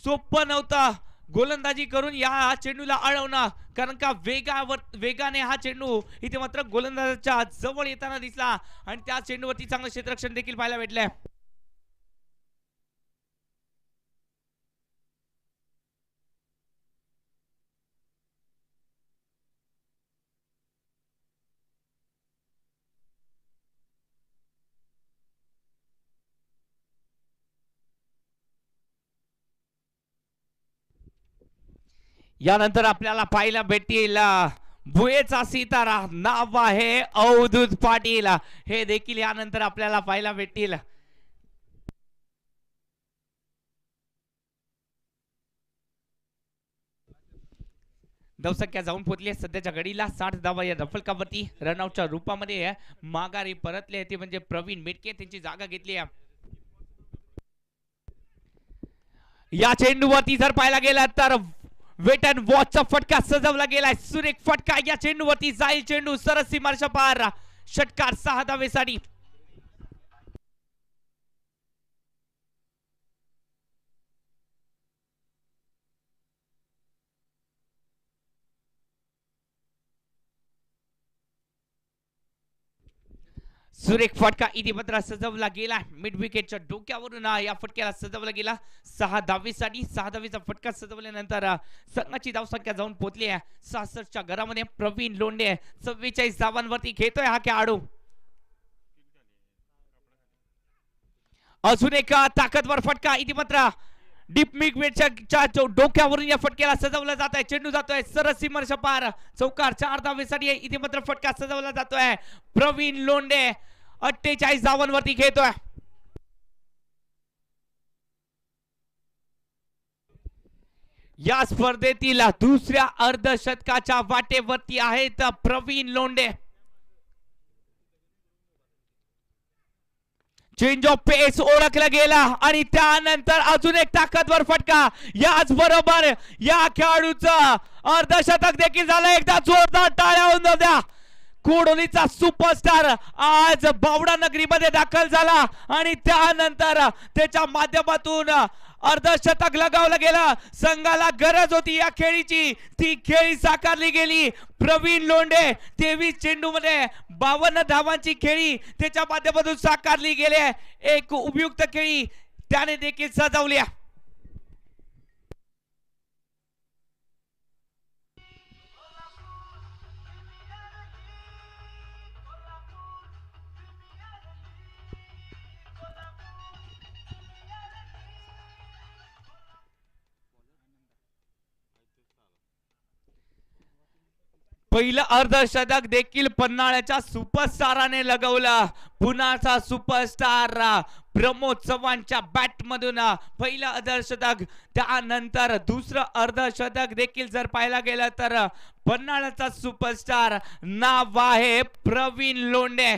[SPEAKER 1] सोपं नव्हता गोलंदाजी करून या चेंडूला अडवणं, कारण का वेगाने हा चेंडू इथे मात्र गोलंदाजाच्या जवळ येताना दिसला आणि त्या चेंडूवरती चांगलं क्षेत्ररक्षण देखील पाहायला भेटलंय. यानंतर आपल्याला पाहायला भेटतील भुयेचा सितारा, नाव आहे अवधूत पाटील. हे देखील यानंतर आपल्याला पाहायला भेटतील. धावसंख्या जाऊन पोहोचली सध्याच्या घडीला 60 धावा या फलकावरती. रनआउटच्या रूपामध्ये माघारी परतले ते म्हणजे प्रवीण मिटके, त्यांची जागा घेतली. या चेंडूवरती जर पाहायला गेला तर वेट अँड वॉचचा फटका सजवला गेलाय. सुरेख फटका या चेंडूवरती जाईल. चेंडू सरस सीमारेषा पार, षटकार 6 धावेसाठी. सुरेख फटका इथे मात्र सजवला गेला. मिड विकेटच्या डोक्यावरून या फटक्याला सजवला गेला 6 धावेसाठी. 6 धावेचा फटका सजवल्यानंतर संघाची धावसंख्या जाऊन पोहोचली आहे 66च्या घरामध्ये. प्रवीण लोंढे 44 धावांवरती खेळतोय हा खेळाडू. अजून एक ताकदवर फटका इथे मात्र डीप मिड वेटच्या डोक्यावरून या फटक्याला सजवलं जात आहे. चेंडू जातोय सरस सीमारेषा पार, चौकार 4 धावेसाठी इथे मात्र फटका सजवला जातोय. प्रवीण लोंढे 48 धावांवरती खेळतोय. या स्पर्धेतील दुसऱ्या अर्धशतकाच्या वाटेवरती आहेत प्रवीण लोंढे. चेंज ऑफ पेस ओळखला गेला आणि त्यानंतर अजून एक ताकदवर फटका. याच बरोबर या खेळाडूचं अर्धशतक देखील झालं. एकदा जोरदार टाळ्या होऊन द्या. कोडोलीचा सुपरस्टार आज बावडा नगरीमध्ये दाखल झाला आणि त्यानंतर त्याच्या माध्यमातून अर्धशतक लगावलं गेलं. संघाला गरज होती या खेळीची, ती खेळी साकारली गेली. प्रवीण लोंढे 23 चेंडू मध्ये 52 धावांची खेळी त्याच्या माध्यमातून साकारली गेली. एक उपयुक्त खेळी त्याने देखील सजवली. पहिलं अर्धशतक देखील पन्हाळ्याच्या सुपरस्टाराने लगवलं. पुण्याचा सुपरस्टार प्रमोद चव्हाणच्या बॅट मधून पहिलं अर्धशतक. त्यानंतर दुसरं अर्धशतक देखील जर पाहायला गेलं तर पन्हाळ्याचा सुपरस्टार नाव आहे प्रवीण लोंढे.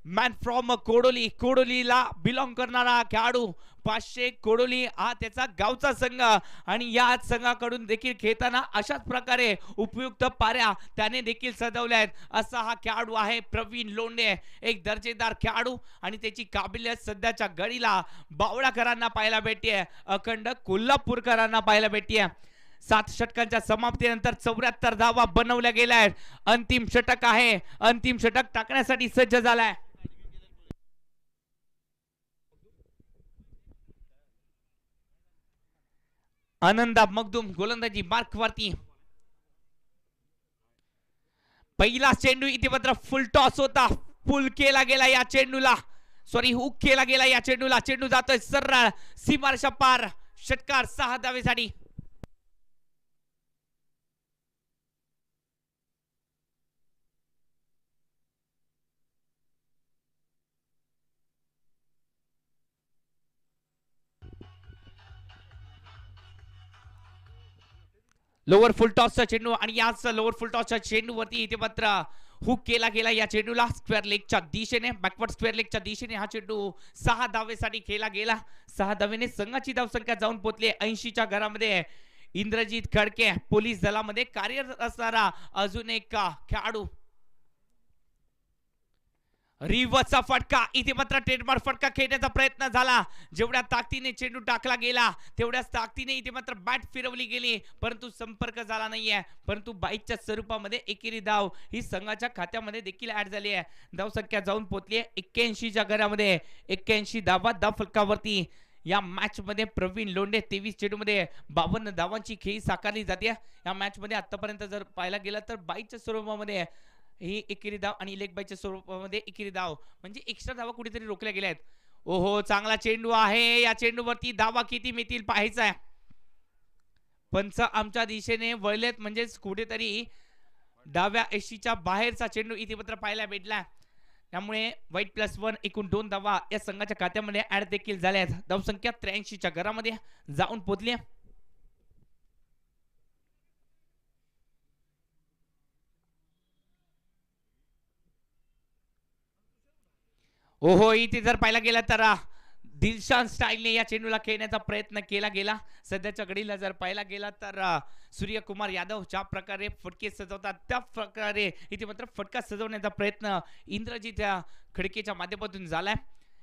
[SPEAKER 1] मॅन फ्रॉम कोडोली, कोडोलीला बिलॉंग करणारा खेळाडू. 500 कोडोली हा त्याचा गावचा संघ आणि या संघाकडून देखील खेळताना अशाच प्रकारे उपयुक्त पाऱ्या त्याने देखील सजवल्या आहेत. असा हा खेळाडू आहे प्रवीण लोंढे. एक दर्जेदार खेळाडू आणि त्याची काबिलियत सध्याच्या घडीला बावळाकरांना पाहायला भेटते, अखंड कोल्हापूरकरांना पाहायला भेटते. 7 षटकांच्या समाप्तीनंतर 74 धावा बनवल्या गेल्या आहेत. अंतिम षटक आहे, अंतिम षटक टाकण्यासाठी सज्ज झालाय. आनंदा मगदुम गोलंदाजी मार्क वरती. पहिला चेंडू इथे मात्र फुल टॉस होता, फुल केला गेला या चेंडूला, सॉरी हुक केला गेला या चेंडूला. चेंडू जातोय सरळ सीमारेषा पार. षटकार 6 धावेसाठी. लोअर फुल टॉसचा चेंडू आणि याच लोअर फुल टॉसच्या चेंडूवरती इथे मात्र हुक केला गेला या चेंडूला. स्क्वेअर लेगच्या दिशेने, बॅकवर्ड स्क्वेअर लेगच्या दिशेने हा चेंडू 6 धावेसाठी खेळला गेला. 6 धावेने संघाची धावसंख्या जाऊन पोहोचली 80च्या घरामध्ये. इंद्रजित खडके पोलीस दलामध्ये कार्यरत असणारा अजून एक खेळाडू. रिव्हर्सचा फटका इथे मात्र ट्रेडमार्क फटका खेळण्याचा प्रयत्न झाला. जेवढ्या ताकदीने चेंडू टाकला गेला तेवढ्याच ताकदीने इथे मात्र बॅट फिरवली गेली, परंतु संपर्क झाला नाहीये. परंतु बाईकच्या स्वरूपामध्ये एकेरी धाव ही संघाच्या खात्यामध्ये देखील ऍड झाली आहे. धावसंख्या जाऊन पोहोचली 81च्या घरामध्ये. 81 धावा धाव फलकावरती. या मॅच मध्ये प्रवीण लोंढे 23 चेंडू मध्ये 52 धावांची खेळी साकारली जाते. या मॅच मध्ये आतापर्यंत जर पाहायला गेलं तर बाईकच्या स्वरूपामध्ये ही एकेरी धाव आणि लेग बायच्या स्वरूपामध्ये एकेरी धाव म्हणजे एक्स्ट्रा धावा कुठेतरी रोखल्या गेल्या आहेत. ओहो, चांगला चेंडू आहे. या चेंडूवरती धावा किती मिळतील पाहायचं आहे. पंच आमच्या दिशेने वळलेत म्हणजेच कुठेतरी डाव्या एशीच्या बाहेरचा चेंडू इथे मात्र पाहायला भेटला. त्यामुळे वाईट +1 एकूण 2 धावा या संघाच्या खात्यामध्ये ऍड देखील झाल्या आहेत. धावसंख्या 83च्या घरामध्ये जाऊन पोहोचली. ओहो, इथे जर पाहायला गेला तर दिलशान स्टाईलने या चेंडूला खेळण्याचा प्रयत्न केला गेला. सध्याच्या घडीला जर पाहायला गेला तर सूर्यकुमार यादव ज्या प्रकारे फटके सजवतात त्या प्रकारे इथे मात्र फटका सजवण्याचा प्रयत्न इंद्रजित खडकेच्या माध्यमातून झालाय.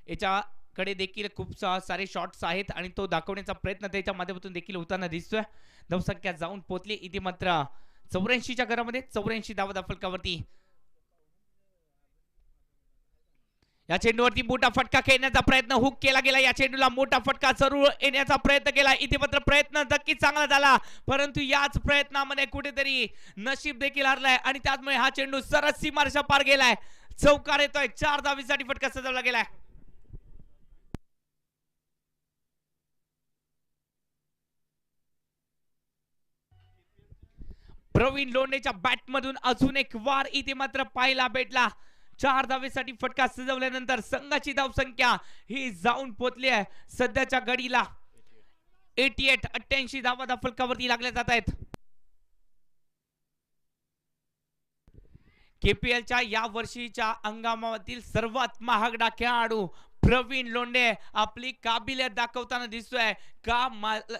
[SPEAKER 1] याच्याकडे देखील खूप सारे शॉट्स आहेत आणि तो दाखवण्याचा प्रयत्न त्याच्या माध्यमातून देखील होताना दिसतोय. धावसंख्या जाऊन पोहोचली इथे मात्र 84च्या घरामध्ये. 84 धावा फलकावरती. या चेंडूवरती मोठा फटका खेळण्याचा प्रयत्न हुक केला गेला. या चेंडूला मोठा फटका जरूर येण्याचा प्रयत्न केला. इथे मात्र प्रयत्न नक्कीच चांगला झाला, परंतु याच प्रयत्नामध्ये कुठेतरी नशीब देखील हरलाय आणि त्यामुळे हा चेंडू सरळ सीमारेषा पार गेलाय. चौकार येतोय. 4 धावेसाठी फटका सजवला गेलाय. प्रवीण लोंढेच्या बॅट मधून अजून एक वार इथे मात्र पाहायला भेटला. 4 धावेसाठी फटका सजवल्यानंतर संघाची धावसंख्या ही जाऊन पोहोचली आहे सध्याच्या घडीला 88 धावा फलकावरती लागल्या जात आहेत. केपीएलच्या या वर्षीच्या हंगामातील सर्वात महागडा खेळाडू प्रवीण लोंढे आपली काबिलियत दाखवताना दिसतोय का.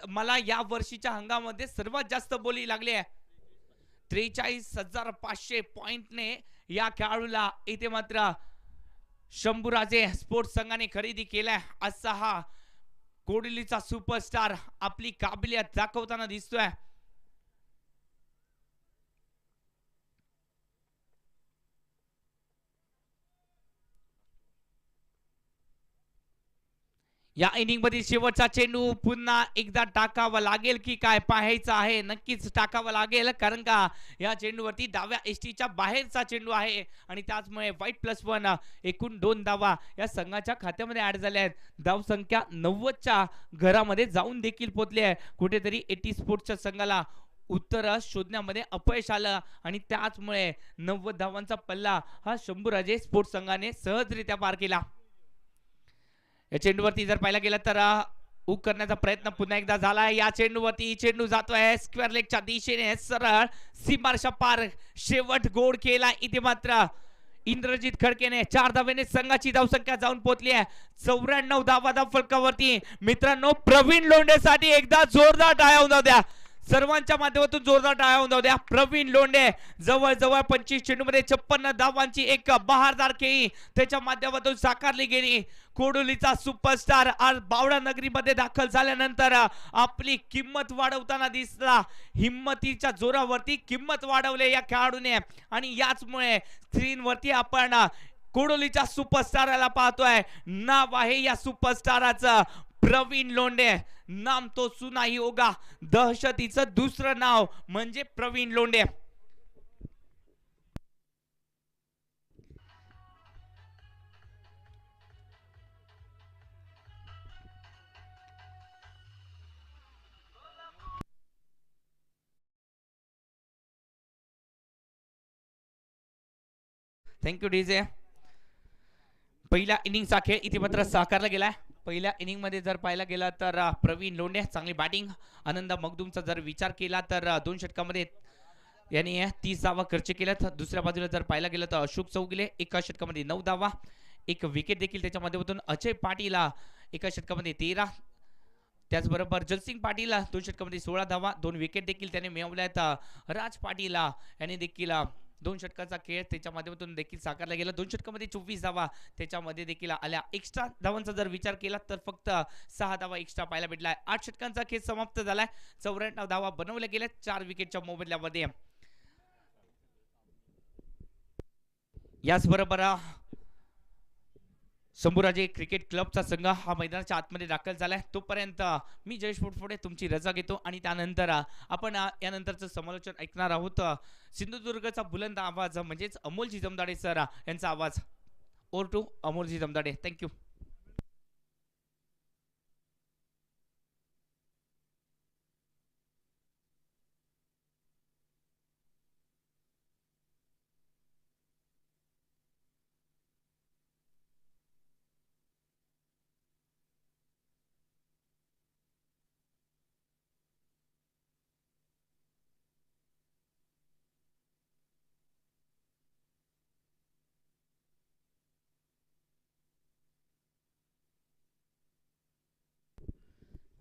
[SPEAKER 1] मला या वर्षीच्या हंगामामध्ये सर्वात जास्त बोली लागली आहे. 43,500 पॉइंटने या खेळाडूला इथे मात्र शंभूराजे स्पोर्ट्स संघाने खरेदी केलाय. असा हा कोडोलीचा सुपरस्टार आपली काबिलियत दाखवताना दिसतोय. या इनिंग मधील शेवटचा चेंडू पुन्हा एकदा टाकावा लागेल की काय पाहायचं आहे. नक्कीच टाकावा लागेल कारण का या चेंडूवरती डाव्या एसटीच्या बाहेरचा चेंडू आहे आणि त्याचमुळे व्हाईट +1 एकूण 2 धावा या संघाच्या खात्यामध्ये ऍड झाल्या आहेत. धाव संख्या 90च्या घरामध्ये जाऊन देखील पोहोचली आहे. कुठेतरी 80 स्पोर्ट्सच्या संघाला उत्तर शोधण्यामध्ये अपयश आलं आणि त्याचमुळे 90 धावांचा पल्ला हा शंभूराजे स्पोर्ट्स संघाने सहजरित्या पार केला. या चेंडूवरती जर पाहिला गेला तर हुक करण्याचा प्रयत्न पुन्हा एकदा झाला. या चेंडूवरती चेंडू जातोय स्क्वेअर लेगच्या दिशेने सरळ सीमारेषा पार. शेवट गोड केला इथे मात्र इंद्रजित खडकेने. 4 धावेने संघाची धावसंख्या जाऊन पोहोचली आहे 94 धावा फलकावरती. मित्रांनो प्रवीण लोंढेसाठी एकदा जोरदार टाळ्या होऊन द्या. सर्वांच्या माध्यमातून जोरदार टाळ्या होऊन द्या. प्रवीण लोंढे जवळजवळ 25 चेंडूमध्ये 56 धावांची एक बहारदार खेळी त्याच्या माध्यमातून साकारली गेली. कोडोलीचा सुपरस्टार आज बावडा नगरीमध्ये दाखल झाल्यानंतर आपली किंमत वाढवताना दिसला. हिम्मतीच्या जोरावरती किंमत वाढवली या खेळाडूने आणि याचमुळे स्क्रीनवरती आपण कोडोलीच्या सुपरस्टारला पाहतोय. नाव आहे या सुपरस्टाराचं प्रवीण लोंढे. नाम तो सुना ही होगा. दहशतीचं दुसरं नाव म्हणजे प्रवीण लोंढे. Thank you DJ. पहिल्या इनिंगचा खेळ इथे मात्र साकारला गेलाय. पहिल्या इनिंग मध्ये जर पाहायला गेला तर प्रवीण लोंढे चांगली बॅटिंग. आनंद मगदुमचा जर विचार केला तर 2 षटकामध्ये यांनी 30 धावा खर्च केल्यात. दुसऱ्या बाजूला जर पाहायला गेलं तर अशोक चौगुले एका षटकामध्ये 9 धावा, एक विकेट देखील त्याच्या माध्यमातून. अजय पाटील एका षटकामध्ये 13. त्याचबरोबर जलसिंग पाटील 2 षटकामध्ये 16 धावा, 2 विकेट देखील त्याने मिळवल्यात. राज पाटील यांनी देखील 2 षटकाचा खेळ त्याच्या माध्यमातून देखील साकारला गेला. 2 षटकामध्ये 24 धावा त्याच्यामध्ये देखील आल्या. एक्स्ट्रा धावांचा जर विचार केला तर फक्त 6 धावा एक्स्ट्रा पाहायला भेटलाय. 8 षटकांचा खेळ समाप्त झालाय. 94 धावा बनवल्या गेल्या 4 विकेटच्या मोबदल्यामध्ये. याचबरोबर शंभूराजे क्रिकेट क्लबचा संघ हा मैदानाच्या आतमध्ये दाखल झालाय. तोपर्यंत मी जयेश पोटफोडे तुमची रजा घेतो आणि त्यानंतर आपण यानंतरचं समालोचन ऐकणार आहोत. सिंधुदुर्गचा बुलंद आवाज म्हणजेच अमोलजी जमदाडे सर यांचा आवाज. Over to Amolji Jamdade. Thank you.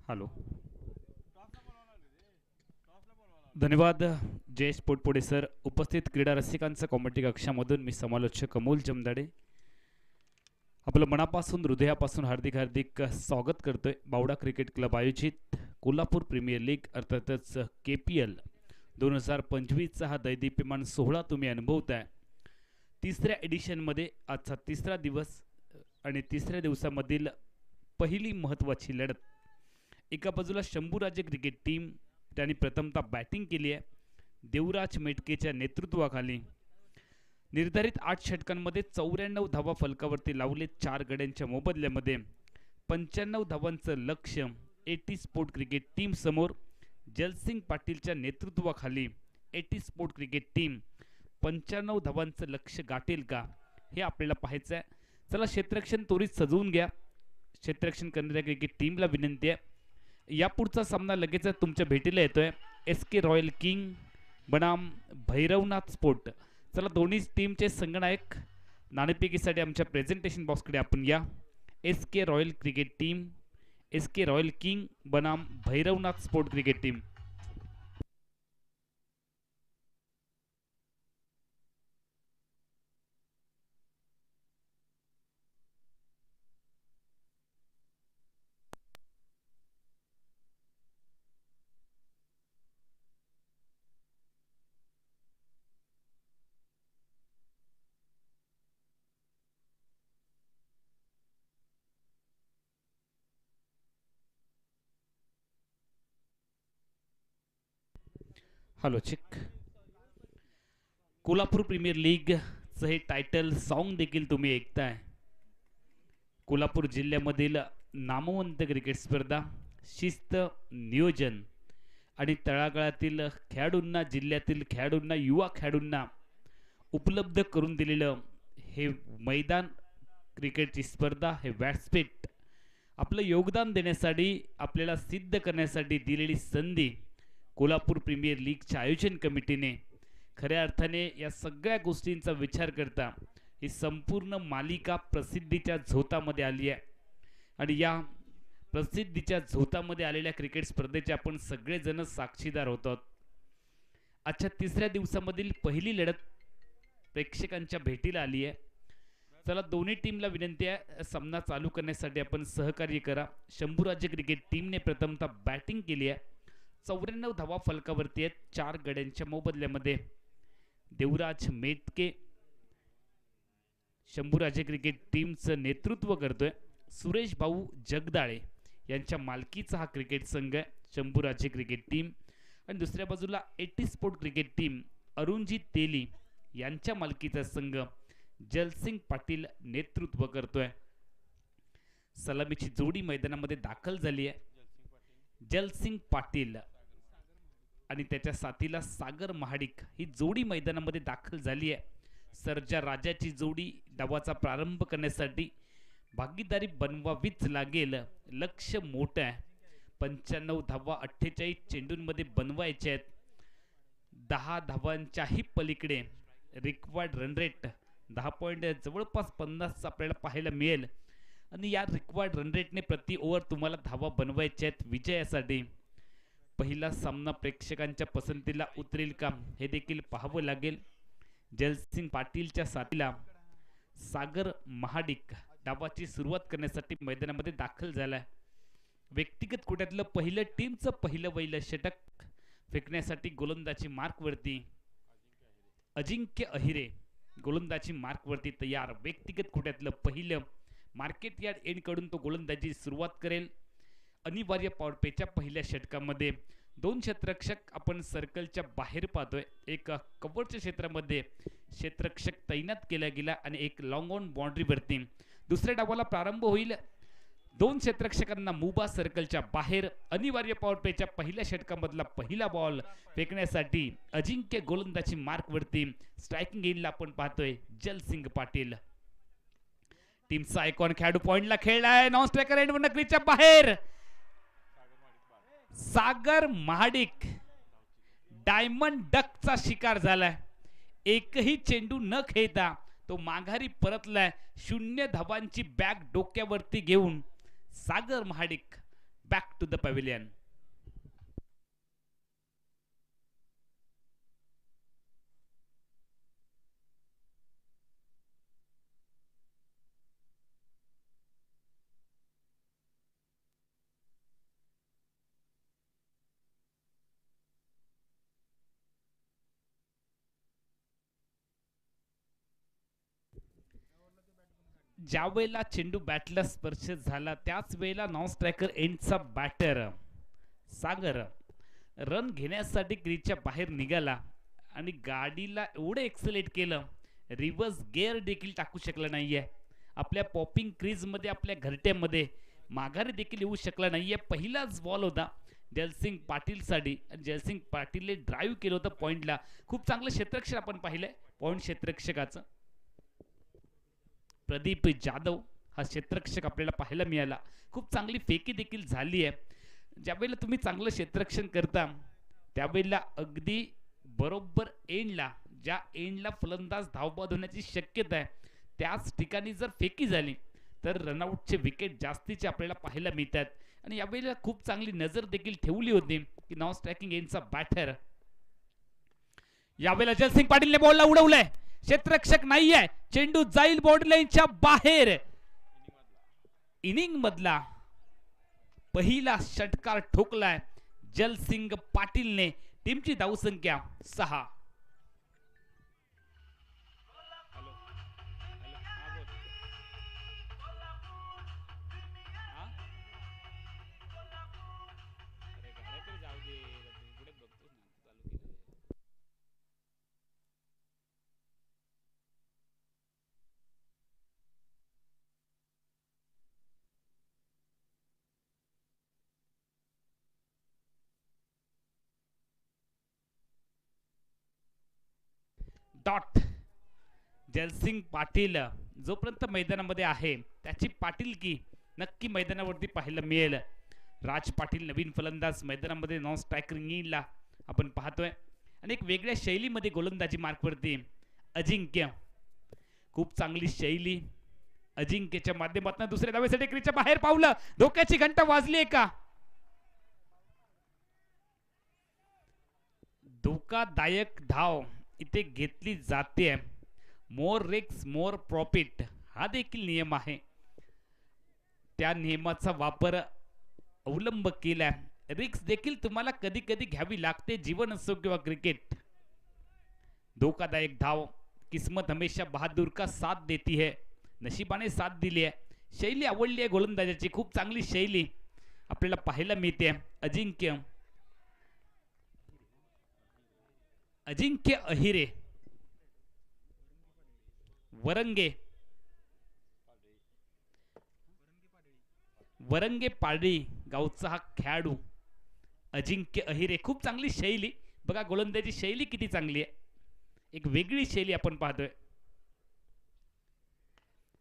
[SPEAKER 2] Hello, धन्यवाद जयेश पोटपोडे सर. उपस्थित क्रीडा रसिकांचं कॉमेंट्री कक्षामधून मी समालोचक अमोल जमदाडे आपलं मनापासून हृदयापासून हार्दिक हार्दिक स्वागत करतोय. बावडा क्रिकेट क्लब आयोजित कोल्हापूर प्रीमियर लीग अर्थातच KPL 2025चा हा दैदिप्यमान सोहळा तुम्ही अनुभवताय. 3ऱ्या एडिशनमध्ये आजचा 3रा दिवस आणि 3ऱ्या दिवसामधील पहिली महत्त्वाची लढत. एका बाजूला शंभूराजे क्रिकेट टीम त्यांनी प्रथमतः बॅटिंग केली आहे. देवराज मेटकेच्या नेतृत्वाखाली निर्धारित 8 षटकांमध्ये 94 धावा फलकावरती लावले. 4 गड्यांच्या मोबदल्यामध्ये 95 धावांचं लक्ष्य 80 स्पोर्ट क्रिकेट टीम समोर जलसिंग पाटीलच्या नेतृत्वाखाली एटी स्पोर्ट क्रिकेट टीम 95 धावांचं लक्ष गाठेल का हे आपल्याला पाहायचं आहे. चला क्षेत्ररक्षण त्वरित सजवून घ्या. क्षेत्ररक्षण करणाऱ्या क्रिकेट टीमला विनंती आहे. यापुढचा सामना लगेच तुमच्या भेटीला येतोय. SK रॉयल किंग बनाम भैरवनाथ स्पोर्ट. चला दोन्ही टीमचे संघनायक नाणेफेकीसाठी आमच्या प्रेझेंटेशन बॉक्सकडे आपण या. SK royal cricket team, SK royal king बनाम Bhairavnath sport cricket team. Hello check. Kolhapur premier लीगचं हे टायटल सॉन्ग देखील तुम्ही ऐकताय. कोल्हापूर जिल्ह्यामधील नामवंत क्रिकेट स्पर्धा, शिस्त, नियोजन आणि तळागाळातील खेळाडूंना, जिल्ह्यातील खेळाडूंना, युवा खेळाडूंना उपलब्ध करून दिलेलं हे मैदान, क्रिकेटची स्पर्धा, हे व्यासपीठ आपलं योगदान देण्यासाठी, आपल्याला सिद्ध करण्यासाठी दिलेली संधी कोल्हापूर प्रीमियर लीगच्या आयोजन कमिटीने खऱ्या अर्थाने या सगळ्या गोष्टींचा विचार करता ही संपूर्ण मालिका प्रसिद्धीच्या झोतामध्ये आली आहे. आणि या प्रसिद्धीच्या झोतामध्ये आलेल्या क्रिकेट स्पर्धेचे आपण सगळेजण साक्षीदार होतो. आजच्या तिसऱ्या दिवसामधील पहिली लढत प्रेक्षकांच्या भेटीला आली आहे. चला दोन्ही टीमला विनंती आहे, सामना चालू करण्यासाठी आपण सहकार्य करा. शंभूराजे क्रिकेट टीमने प्रथमतः बॅटिंग केली आहे. 94 धावा फलकावरती आहेत 4 गड्यांच्या मोबदल्यामध्ये. देवराज मेटके शंभूराजे क्रिकेट टीमचं नेतृत्व करतोय. सुरेश भाऊ जगदाळे यांच्या मालकीचा हा क्रिकेट संघ आहे शंभूराजे क्रिकेट टीम. आणि दुसऱ्या बाजूला eighty sport cricket team Arun ji तेली यांच्या मालकीचा संघ जलसिंग पाटील नेतृत्व करतोय. सलामीची जोडी मैदानामध्ये दाखल झाली आहे. जलसिंग पाटील आणि त्याच्या साथीला सागर महाडिक ही जोडी मैदानामध्ये दाखल झाली आहे. सर्जा राजाची जोडी डावाचा प्रारंभ करण्यासाठी भागीदारी बनवावीच लागेल. लक्ष मोठं आहे. 95 धावा 48 चेंडूंमध्ये बनवायचे आहेत. 10 धावांच्याही पलीकडे रिक्वायर्ड रन रेट 10 पॉईंट जवळपास 50 आपल्याला पाहायला मिळेल. आणि या रिक्वायर्ड रन रेटने प्रति ओव्हर तुम्हाला धावा बनवायच्या आहेत विजयासाठी. पहिला सामना प्रेक्षकांच्या पसंतीला उतरेल का हे देखील पाहावं लागेल. जलसिंग पाटीलच्या साथीला सागर महाडिक डावाची सुरुवात करण्यासाठी मैदानामध्ये दाखल झालाय. व्यक्तिगत कोट्यातलं पहिलं टीमचं पहिलं षटक फेकण्यासाठी गोलंदाजी मार्कवरती अजिंक्य अहिरे गोलंदाजी मार्कवरती तयार. व्यक्तिगत कोट्यातलं पहिलं मार्केट यार्ड एंड कडून तो गोलंदाजी सुरुवात करेल. अनिवार्य पॉवरप्लेच्या पहिल्या षटकामध्ये 2 क्षेत्ररक्षक आपण सर्कलच्या बाहेर पाहतोय. एक कव्हरच्या क्षेत्रामध्ये क्षेत्ररक्षक तैनात केला गेला आणि एक लॉंग ऑन बाउंड्रीवरती. दुसऱ्या डावाला प्रारंभ होईल. 2 क्षेत्ररक्षकांना मुबा सर्कलच्या बाहेर. अनिवार्य पॉवरप्लेच्या पहिल्या षटकामधला पहिला बॉल फेकण्यासाठी अजिंक्य गोलंदाजी मार्कवरती. स्ट्रायकिंग एंडला आपण पाहतोय जलसिंग पाटील. टीमचा आयकॉन खेळाडू पॉइंटला खेळलाय. नॉन स्ट्रायकर एंड नकरीच्या बाहेर सागर महाडिक डायमंड डकचा शिकार झालाय. एकही चेंडू न खेळता तो माघारी परतलाय. 0 धावांची बॅग डोक्यावरती घेऊन Sagar Mahadik back to the pavilion. ज्या वेळेला चेंडू बॅटला स्पर्श झाला त्याच वेळेला नॉन स्ट्रायकर एंडचा बॅटर सागर रन घेण्यासाठी क्रीजच्या बाहेर निघाला आणि गाडीला एवढं एक्सेलेट केलं, रिव्हर्स गिअर देखील टाकू शकला नाहीये. आपल्या पॉपिंग क्रीज मध्ये, आपल्या घरट्यामध्ये माघारी देखील येऊ शकला नाहीये. पहिलाच बॉल होता जलसिंग पाटील साठी. जलसिंग पाटीलने ड्राईव्ह केलं होतं पॉइंटला. खूप चांगलं क्षेत्ररक्षण आपण पाहिलंय पॉइंट क्षेत्ररक्षकाचं. प्रदीप जाधव हा क्षेत्ररक्षक आपल्याला पाहायला मिळाला. खूप चांगली फेकी देखील झाली आहे. ज्यावेळेला तुम्ही चांगलं क्षेत्ररक्षण करता त्यावेळेला अगदी बरोबर एंडला, ज्या एंडला फलंदाज धावबाद होण्याची शक्यता आहे त्याच ठिकाणी जर फेकी झाली तर रनआउटचे विकेट जास्तीचे आपल्याला पाहायला मिळतात. आणि यावेळेला खूप चांगली नजर देखील ठेवली होती की नॉन स्ट्रायकिंग एंडचा बॅटर. यावेळेला जलसिंग पाटीलने बॉलला उडवलंय. क्षेत्ररक्षक नाहीये. चेंडू जाईल बॉर्डर लाईनच्या बाहेर. इनिंग मधला पहिला षटकार ठोकलाय जलसिंग पाटीलने. टीमची धावसंख्या 6. डॉट. जलसिंग पाटील जोपर्यंत मैदानामध्ये आहे त्याची पाटीलकी नक्की मैदानावरती पाहायला मिळेल. राज पाटील नवीन फलंदाज मैदानामध्ये नॉन स्ट्रायकिंगला आपण पाहतोय आणि एक वेगळ्या शैलीमध्ये गोलंदाजी मार्कवरती अजिंक्य. खूप चांगली शैली अजिंक्यच्या माध्यमातून दुसऱ्या धावेसाठी क्रीजच्या बाहेर पावलं. धोक्याची घंटा वाजली का? धोकादायक धाव इथे घेतली जाते. मोर रिस्क मोर प्रॉफिट हा देखील नियम आहे. त्या नियमाचा वापर अवलंब केला. रिस्क देखील तुम्हाला कधी कधी घ्यावी लागते, जीवन असो किंवा क्रिकेट. धोकादायक धाव. किस्मत हमेशा बहादूर का साथ देती है. नशिबाने साथ दिली आहे. शैली आवडली आहे गोलंदाजाची. खूप चांगली शैली आपल्याला पाहायला मिळते. अजिंक्य अहिरे वरंगे पाडळी गावचा हा खेळाडू अजिंक्य अहिरे. खूप चांगली शैली बघा. गोलंदाजी शैली किती चांगली आहे. एक वेगळी शैली आपण पाहतोय.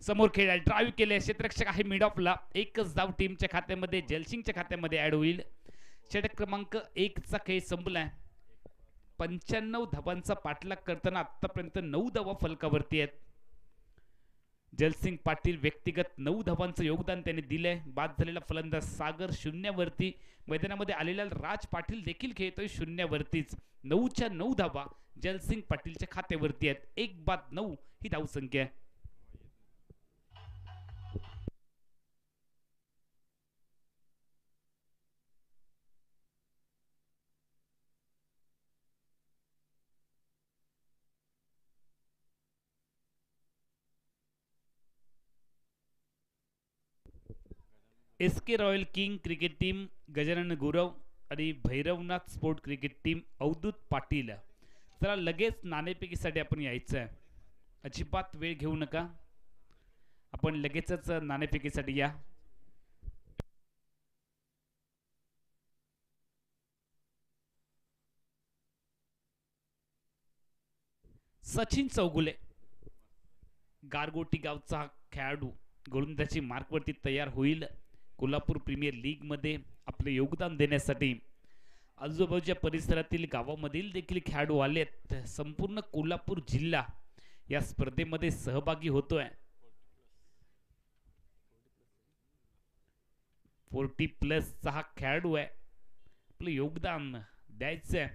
[SPEAKER 2] समोर खेळायला ड्राईव्ह केले. क्षेत्ररक्षक आहे मिड ऑफला. एकच धाव टीमच्या खात्यामध्ये जलसिंगच्या खात्यामध्ये ऍड होईल. षटक क्रमांक 1 चा खेळ संपलाय. 95 धावांचा पाठलाग करताना आतापर्यंत 9 धावा फलकावरती आहेत. जलसिंग पाटील व्यक्तिगत 9 धावांचं योगदान त्यांनी दिलंय. बाद झालेला फलंदाज सागर शून्यावरती. मैदानामध्ये आलेला राज पाटील देखील खेळतोय शून्यावरतीच. 9च्या 9 धावा जलसिंग पाटीलच्या खात्यावरती आहेत. 1/9 ही धावसंख्या आहे. SK royal king cricket team Gajanan Gurav आणि Bhairavnath sport cricket team Avdhoot Patil. चला लगेच नाणेफेकीसाठी आपण यायचं आहे. अजिबात वेळ घेऊ नका. आपण लगेचच नाणेफेकीसाठी या. सचिन चौगुले गारगोटी गावचा खेळाडू गोलंदाजी मार्कवरती तयार होईल. कोल्हापूर प्रीमियर लीग मध्ये आपले योगदान देण्यासाठी आजूबाजूच्या परिसरातील गावामधील देखील खेळाडू आलेत. संपूर्ण कोल्हापूर जिल्हा या स्पर्धेमध्ये सहभागी होतोय. 40+ चा हा खेळाडू आहे. आपलं योगदान द्यायचंय.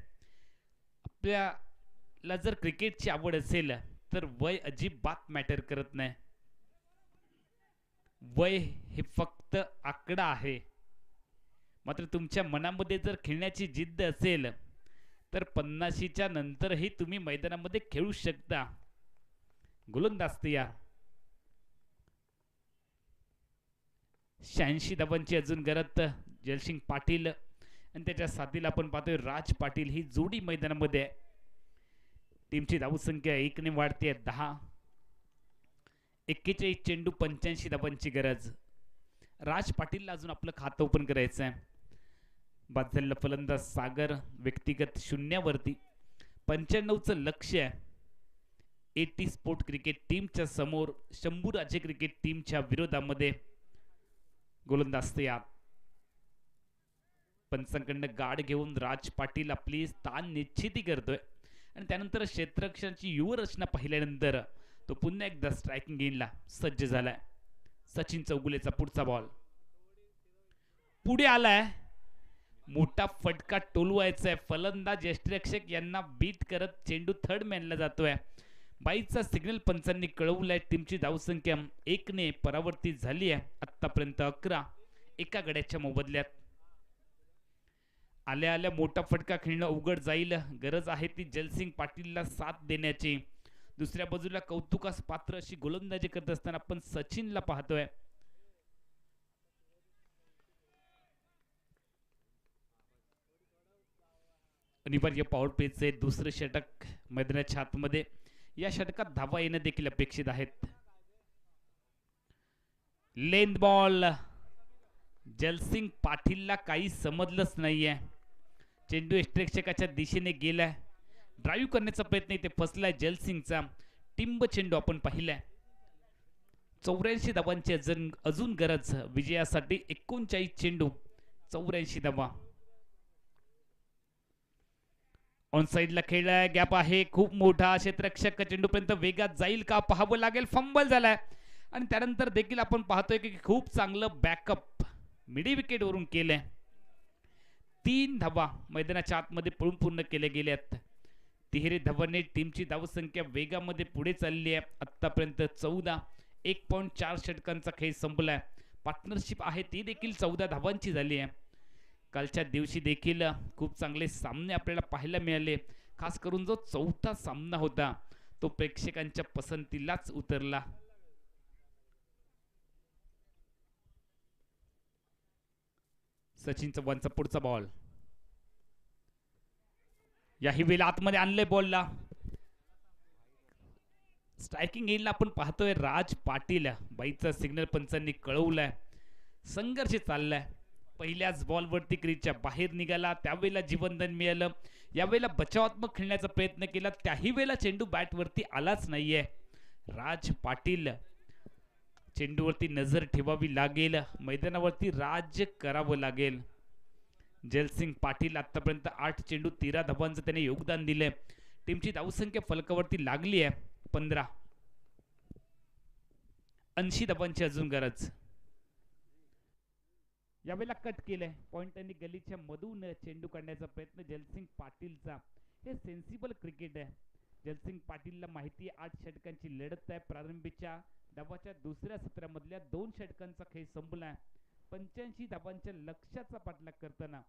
[SPEAKER 2] आपल्याला जर क्रिकेटची आवड असेल तर वय अजिबात मॅटर करत नाही. वय हे फक्त आकडा आहे. मात्र तुमच्या मनामध्ये जर खेळण्याची जिद्द असेल तर 50च्या नंतरही तुम्ही मैदानामध्ये खेळू शकता. गोलंदाज या 86 धावांची अजून गरज जलसिंग पाटील आणि त्याच्या साथीला आपण पाहतोय राज पाटील. ही जोडी मैदानामध्ये आहे. टीमची धावसंख्या 1 ने वाढते. 10. 41 चेंडू 85 धावांची गरज. राज पाटीलला अजून आपलं खातं ओपन करायचं आहे. बाद झालेला फलंदाज सागर व्यक्तिगत शून्यावरती. 95चं लक्ष्य आहे. एटी स्पोर्ट क्रिकेट टीमच्या समोर शंभूराजे क्रिकेट टीमच्या विरोधामध्ये गोलंदाज तयार. पंचांकडनं गाड घेऊन राज पाटील आपली स्थान निश्चिती करतोय आणि त्यानंतर क्षेत्ररक्षणाची युवरचना पाहिल्यानंतर तो पुन्हा एकदा स्ट्रायकिंग गेनला सज्ज झालाय. सचिन चौगुलेचा पुढचा बॉल पुढे आलाय. मोठा फटका टोलवायचा आहे. फलंदाज यष्टिरक्षक यांना बीट करत चेंडू थर्ड मॅनला जातोय. बाईचा सिग्नल पंचांनी कळवलाय. टीमची धावसंख्या 1 ने परावर्तित झाली आहे. आतापर्यंत 11 एका गड्याच्या मोबदल्यात. आल्या आल्या मोठा फटका खेळणं अवघड जाईल. गरज आहे ती जलसिंग पाटीलला साथ देण्याची. दुसऱ्या बाजूला कौतुकास पात्र अशी गोलंदाजी करत असताना आपण सचिनला पाहतोय. अनिवार्य पॉवर प्लेचे दुसरे षटक मैदानाच्या आतमध्ये. या षटकात धावा येणं देखील अपेक्षित आहेत. Length ball. जलसिंग पाटीलला काही समजलंच नाहीये. चेंडू यष्टिरक्षकाच्या दिशेने गेलाय. ड्राईव्ह करण्याचा प्रयत्न इथे फसलाय जलसिंगचा. टिंब चेंडू आपण पाहिलाय. 84 धावांची अजून गरज विजयासाठी. 39 चेंडू 84 धावा. ऑन साइडला खेळलाय. गॅप आहे खूप मोठा. क्षेत्ररक्षक चेंडूपर्यंत वेगात जाईल का पाहावं लागेल. फंबल झालाय आणि त्यानंतर देखील आपण पाहतोय की खूप चांगलं बॅकअप मिडी विकेट वरून केलंय. 3 धावा मैदानाच्या आतमध्ये पळून पूर्ण केल्या गेल्यात. तिहेरी धावांनी टीमची धावसंख्या वेगामध्ये पुढे चालली आहे. आतापर्यंत 14 1.4 षटकांचा खेळ संपलाय. पार्टनरशिप आहे ती देखील 14 धावांची झाली आहे. कालच्या दिवशी देखील खूप चांगले सामने आपल्याला पाहायला मिळाले. खास करून जो चौथा सामना होता तो प्रेक्षकांच्या पसंतीलाच उतरला. सचिन चव्हाणचा पुढचा बॉल. याही वेळेला आतमध्ये आणले बॉलला. स्ट्रायकिंग येईल आपण पाहतोय राज पाटील. बाईचा सिग्नल पंचांनी कळवलाय. संघर्ष चाललाय. पहिल्याच बॉलवरती क्रीजच्या बाहेर निघाला त्यावेळेला जीवनदान मिळालं. यावेळेला बचावात्मक खेळण्याचा प्रयत्न केला. त्याही वेळेला चेंडू बॅटवरती आलाच नाहीये. राज पाटील चेंडूवरती नजर ठेवावी लागेल. मैदानावरती राज्य करावं लागेल. जलसिंग पाटील आतापर्यंत 8 चेंडू 13 धावांचं त्याने योगदान दिलंय. टीमची धावसंख्या फलकावरती लागली आहे 15. 80 धावांची अजून गरज. यावेळेला कट केलंय. पॉइंट आणि गलीच्या मधून चेंडू काढण्याचा प्रयत्न जलसिंग पाटीलचा. हे सेन्सिबल क्रिकेट आहे. जलसिंग पाटीलला माहिती आहे 8 षटकांची लढत आहे. प्रारंभीच्या धावाच्या दुसऱ्या सत्रामधल्या 2 षटकांचा खेळ संपलाय. 85 धावांच्या लक्ष्याचा पाठलाग करताना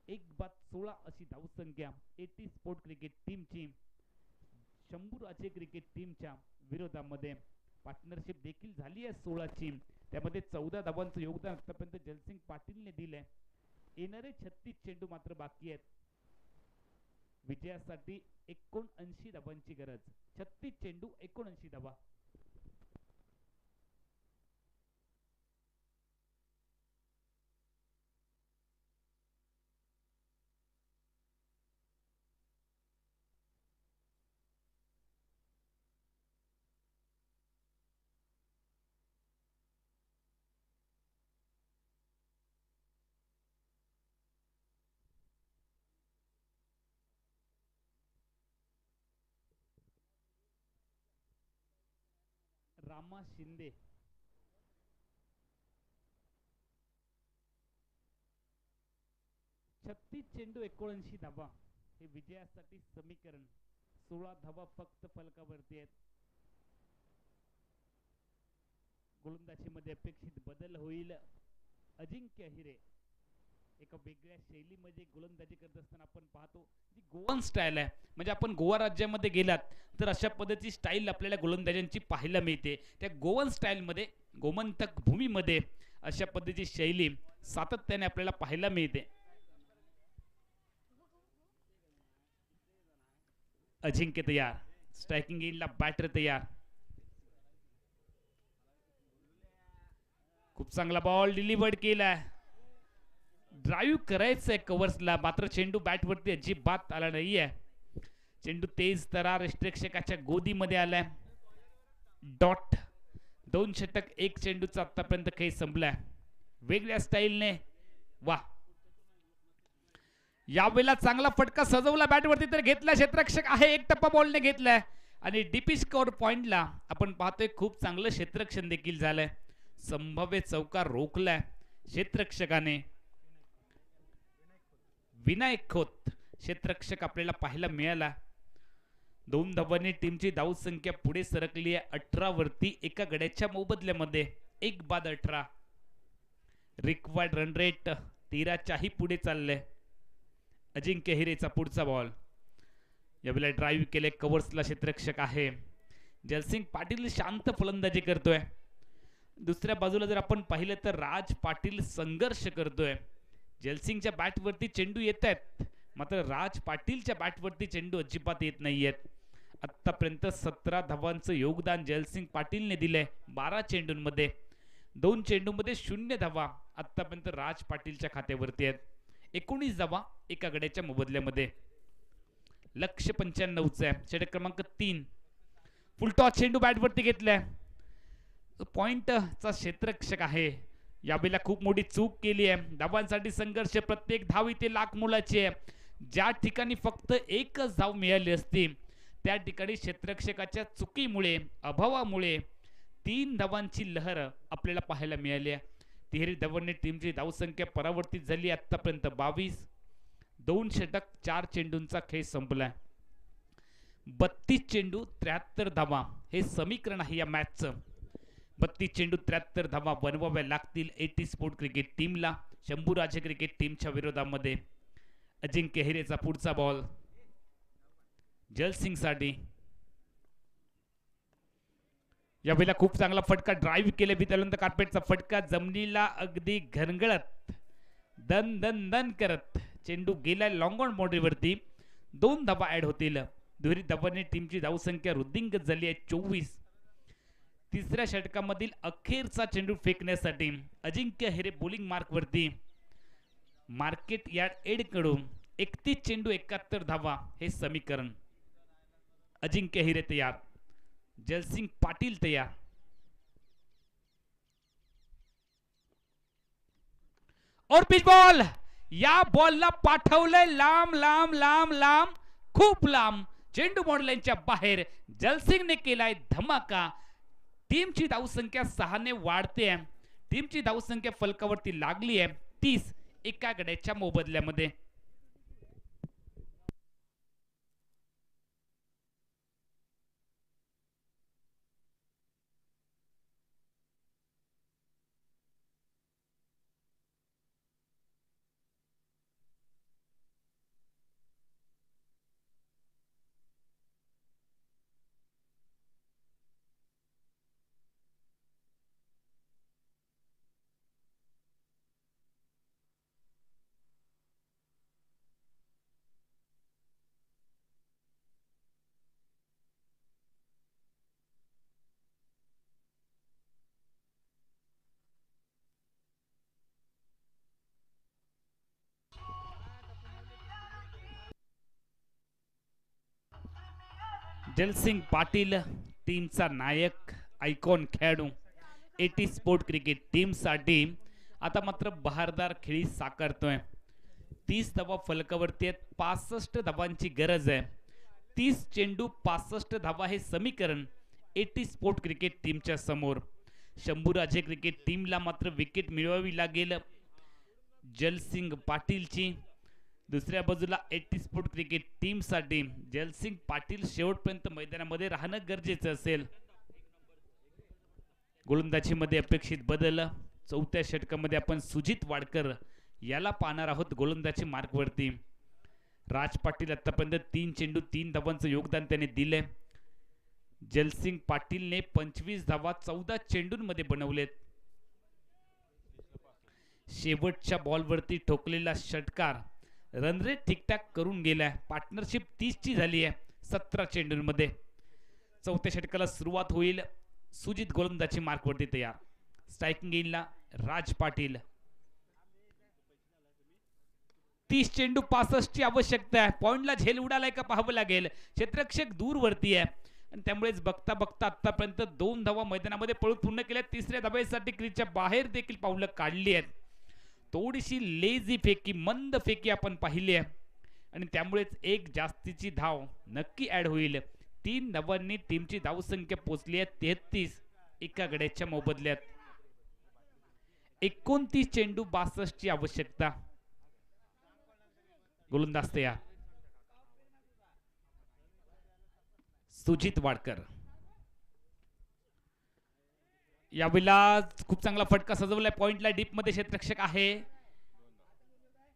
[SPEAKER 2] 1/16 अशी धावसंख्या एटी स्पोर्ट क्रिकेट टीमची शंभूराजे क्रिकेट टीमच्या विरोधामध्ये. पार्टनरशिप देखील झाली आहे 16ची. त्यामध्ये 14 धावांचं योगदान आतापर्यंत जलसिंग पाटीलने दिलंय. येणारे 36 चेंडू मात्र बाकी आहेत. विजयासाठी 79 धावांची गरज. 36 चेंडू 79 धावा. रामा शिंदे 36 चेंडू 79 धावा. हे विजयासाठी समीकरण. 16 धावा फक्त फलकावरती आहेत. गोलंदाजीमध्ये अपेक्षित बदल होईल. अजिंक्य हिरे एका वेगळ्या शैलीमध्ये गोलंदाजी करत असताना आपण पाहतो जी गोवन स्टाईल आहे. म्हणजे आपण गोवा राज्यामध्ये गेलात तर अशा पद्धतीची स्टाईल आपल्याला गोलंदाजांची पाहायला मिळते. त्या गोवन स्टाईलमध्ये गोमंतक भूमीमध्ये अशा पद्धतीची शैली सातत्याने आपल्याला पाहायला मिळते. अजिंक्य तयार. स्ट्रायकिंग येईलला बॅटर तयार. खूप चांगला बॉल डिलिव्हर्ड केलाय. ड्राईव्ह करायचंय कव्हर्सला, मात्र चेंडू बॅटवरती अजिबात आला नाहीये. चेंडू तेज तरार यष्टिरक्षकाच्या गोदीमध्ये आलाय. डॉट 2 षटक 1 चेंडूचा आतापर्यंत खेळ संपलाय वेगळ्या स्टाईलने. वा, यावेळेला चांगला फटका सजवला बॅटवरती तर घेतला क्षेत्ररक्षक आहे. एक टप्पा बॉलने घेतलाय आणि डीपी स्कोर पॉइंटला आपण पाहतोय खूप चांगलं क्षेत्ररक्षण देखील झालंय. संभाव्य चौकार रोखलाय क्षेत्ररक्षकाने. विनायक खोत क्षेत्ररक्षक आपल्याला पाहायला मिळाला. 2 धावांनी टीमची धावसंख्या पुढे सरकली आहे 18 वरती एका गड्याच्या मोबदल्यामध्ये. 1 बाद 18. रिक्वायर्ड रन रेट 13च्याही पुढे चाललंय. अजिंक्य हिरेचा पुढचा बॉल. यावेळेला ड्राईव्ह केले कव्हर्सला क्षेत्ररक्षक आहे. जलसिंग पाटील शांत फलंदाजी करतोय. दुसऱ्या बाजूला जर आपण पाहिलं तर राज पाटील संघर्ष करतोय. जलसिंगच्या बॅटवरती चेंडू येत आहेत, मात्र राज पाटीलच्या बॅटवरती चेंडू अजिबात येत नाहीयेत. आतापर्यंत 17 धावांचं योगदान जलसिंग पाटीलने दिलंय 12 चेंडूंमध्ये. 2 चेंडूमध्ये 0 धावा आतापर्यंत राज पाटीलच्या खात्यावरती आहेत. 19 धावा एका गड्याच्या मोबदल्यामध्ये. लक्ष 95चं आहे. षटक क्रमांक 3. फुलटॉस चेंडू बॅटवरती घेतलाय. पॉइंटचा क्षेत्ररक्षक आहे. यावेळेला खूप मोठी चूक केली आहे. धावांसाठी संघर्ष, प्रत्येक धाव इथे लाख मोलाची आहे. ज्या ठिकाणी फक्त एकच धाव मिळाली असती त्या ठिकाणी क्षेत्ररक्षकाच्या चुकीमुळे, अभावामुळे 3 धावांची लहर आपल्याला पाहायला मिळाली आहे. 13 धावांनी टीमची धावसंख्या परावर्तित झाली आतापर्यंत 22. 2 षटक 4 चेंडूंचा खेळ संपलाय. 32 चेंडू 73 धावा हे समीकरण आहे या मॅचचं. 32 चेंडू 73 धावा बनवाव्या लागतील एटी स्पोर्ट क्रिकेट टीमला शंभूराजे क्रिकेट टीमच्या विरोधामध्ये. अजिंक्य हिरेचा पुढचा बॉल जलसिंग साठी. यावेळेला खूप चांगला फटका ड्राईव्ह केले विद्यालंत कार्पेटचा फटका जमिनीला अगदी घरंगळत दन दन दन करत चेंडू गेला लॉंग ऑन बाउंड्रीवरती. 2 धावा ऍड होतील. दुहेरी धावांनी टीमची धावसंख्या वृद्धिंगत झाली आहे 24. तिसऱ्या षटकामधील अखेरचा चेंडू फेकण्यासाठी अजिंक्य हिरे बॉलिंग मार्क वरती. मार्केट यार्ड एड कडून 31 चेंडू 71 धावा हे समीकरण. अजिंक्य हिरे तयार, जलसिंग पाटील तयार. और पिच बॉल. या बॉलला पाठवलंय लांब लांब लांब लांब, खूप लांब. चेंडू बॉर्डलाईनच्या बाहेर. जलसिंगने केलाय धमाका. टीमची धावसंख्या 6 ने वाढते. टीमची धावसंख्या फलकावरती लागली आहे 30 एका गड्याच्या मोबदल्यामध्ये. जलसिंग पाटील टीमचा नायक, आयकॉन खेळाडू एटी स्पोर्ट क्रिकेट टीम साठी आता मात्र बहारदार खेळी साकारतोय. 30 धावा फलकावरती आहेत. 65 धावांची गरज आहे. 30 चेंडू 65 धावा हे समीकरण एटी स्पोर्ट क्रिकेट टीमच्या समोर. शंभूराजे क्रिकेट टीमला मात्र विकेट मिळवावी लागेल जलसिंग पाटीलची. दुसऱ्या बाजूला एटी स्पोर्ट क्रिकेट टीम साठी जलसिंग पाटील शेवटपर्यंत मैदानामध्ये राहणं गरजेचं असेल. गोलंदाजी मध्ये अपेक्षित बदल. 4थ्या षटकामध्ये आपण सुजित वाडकर याला पाहणार आहोत गोलंदाजी मार्कवरती. राज पाटील आतापर्यंत 3 चेंडू 3 धावांचं योगदान त्याने दिले. जलसिंग पाटीलने 25 धावा 14 चेंडूंमध्ये बनवलेत. शेवटच्या बॉलवरती ठोकलेला षटकार रनरेट ठीकठाक करून गेलाय. पार्टनरशिप 30 ची झाली आहे 17 चेंडूंमध्ये. 4थ्या षटकाला सुरुवात होईल. सुजित गोलंदाजी मार्कवरती तयार. स्ट्रायकिंग गेनला राज पाटील. 30 चेंडू 65 ची आवश्यकता आहे. पॉइंटला झेल उडालाय का पाहावं लागेल. क्षेत्ररक्षक दूरवरती आहे आणि त्यामुळेच बघता बघता आतापर्यंत 2 धावा मैदानामध्ये पळून पूर्ण केल्या. तिसऱ्या धावेसाठी क्रीजच्या बाहेर देखील पावलं काढली आहेत. थोडीशी लेझी फेकी, मंद फेकी आपण पाहिली आहे आणि त्यामुळेच एक जास्तीची धाव नक्की ऍड होईल. 3 धावांनी टीमची धावसंख्या पोहोचली आहे 33 एका गड्याच्या मोबदल्यात. 29 चेंडू 62 ची आवश्यकता. गोलंदाज तयार. सुजित वाडकर यावेळेला खूप चांगला फटका सजवलाय. पॉइंटला डीप मध्ये क्षेत्ररक्षक आहे.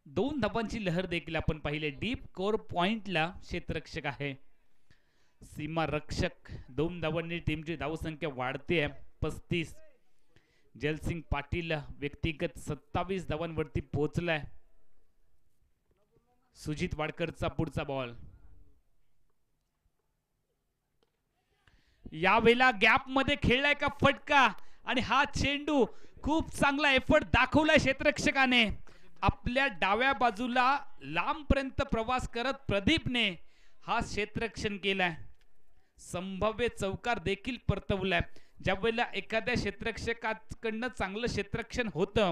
[SPEAKER 2] 2 धावांची लहर देखील आपण पाहिले. डीप कोर पॉइंटला क्षेत्ररक्षक आहे. सीमा रक्षक 2 धावांनी टीमची धावसंख्या वाढते 35. जलसिंग पाटील व्यक्तिगत 27 धावांवरती पोहोचलाय. सुजित वाडकरचा पुढचा बॉल. यावेळेला गॅप मध्ये खेळलाय का फटका आणि हा चेंडू खूप चांगला एफर्ट दाखवलाय क्षेत्ररक्षकाने. आपल्या डाव्या बाजूला लांब पर्यंत प्रवास करत प्रदीपने हा क्षेत्ररक्षण केलाय. संभाव्य चौकार देखील परतवलाय. ज्या वेळेला एखाद्या क्षेत्ररक्षकाकडनं चांगलं क्षेत्ररक्षण होतं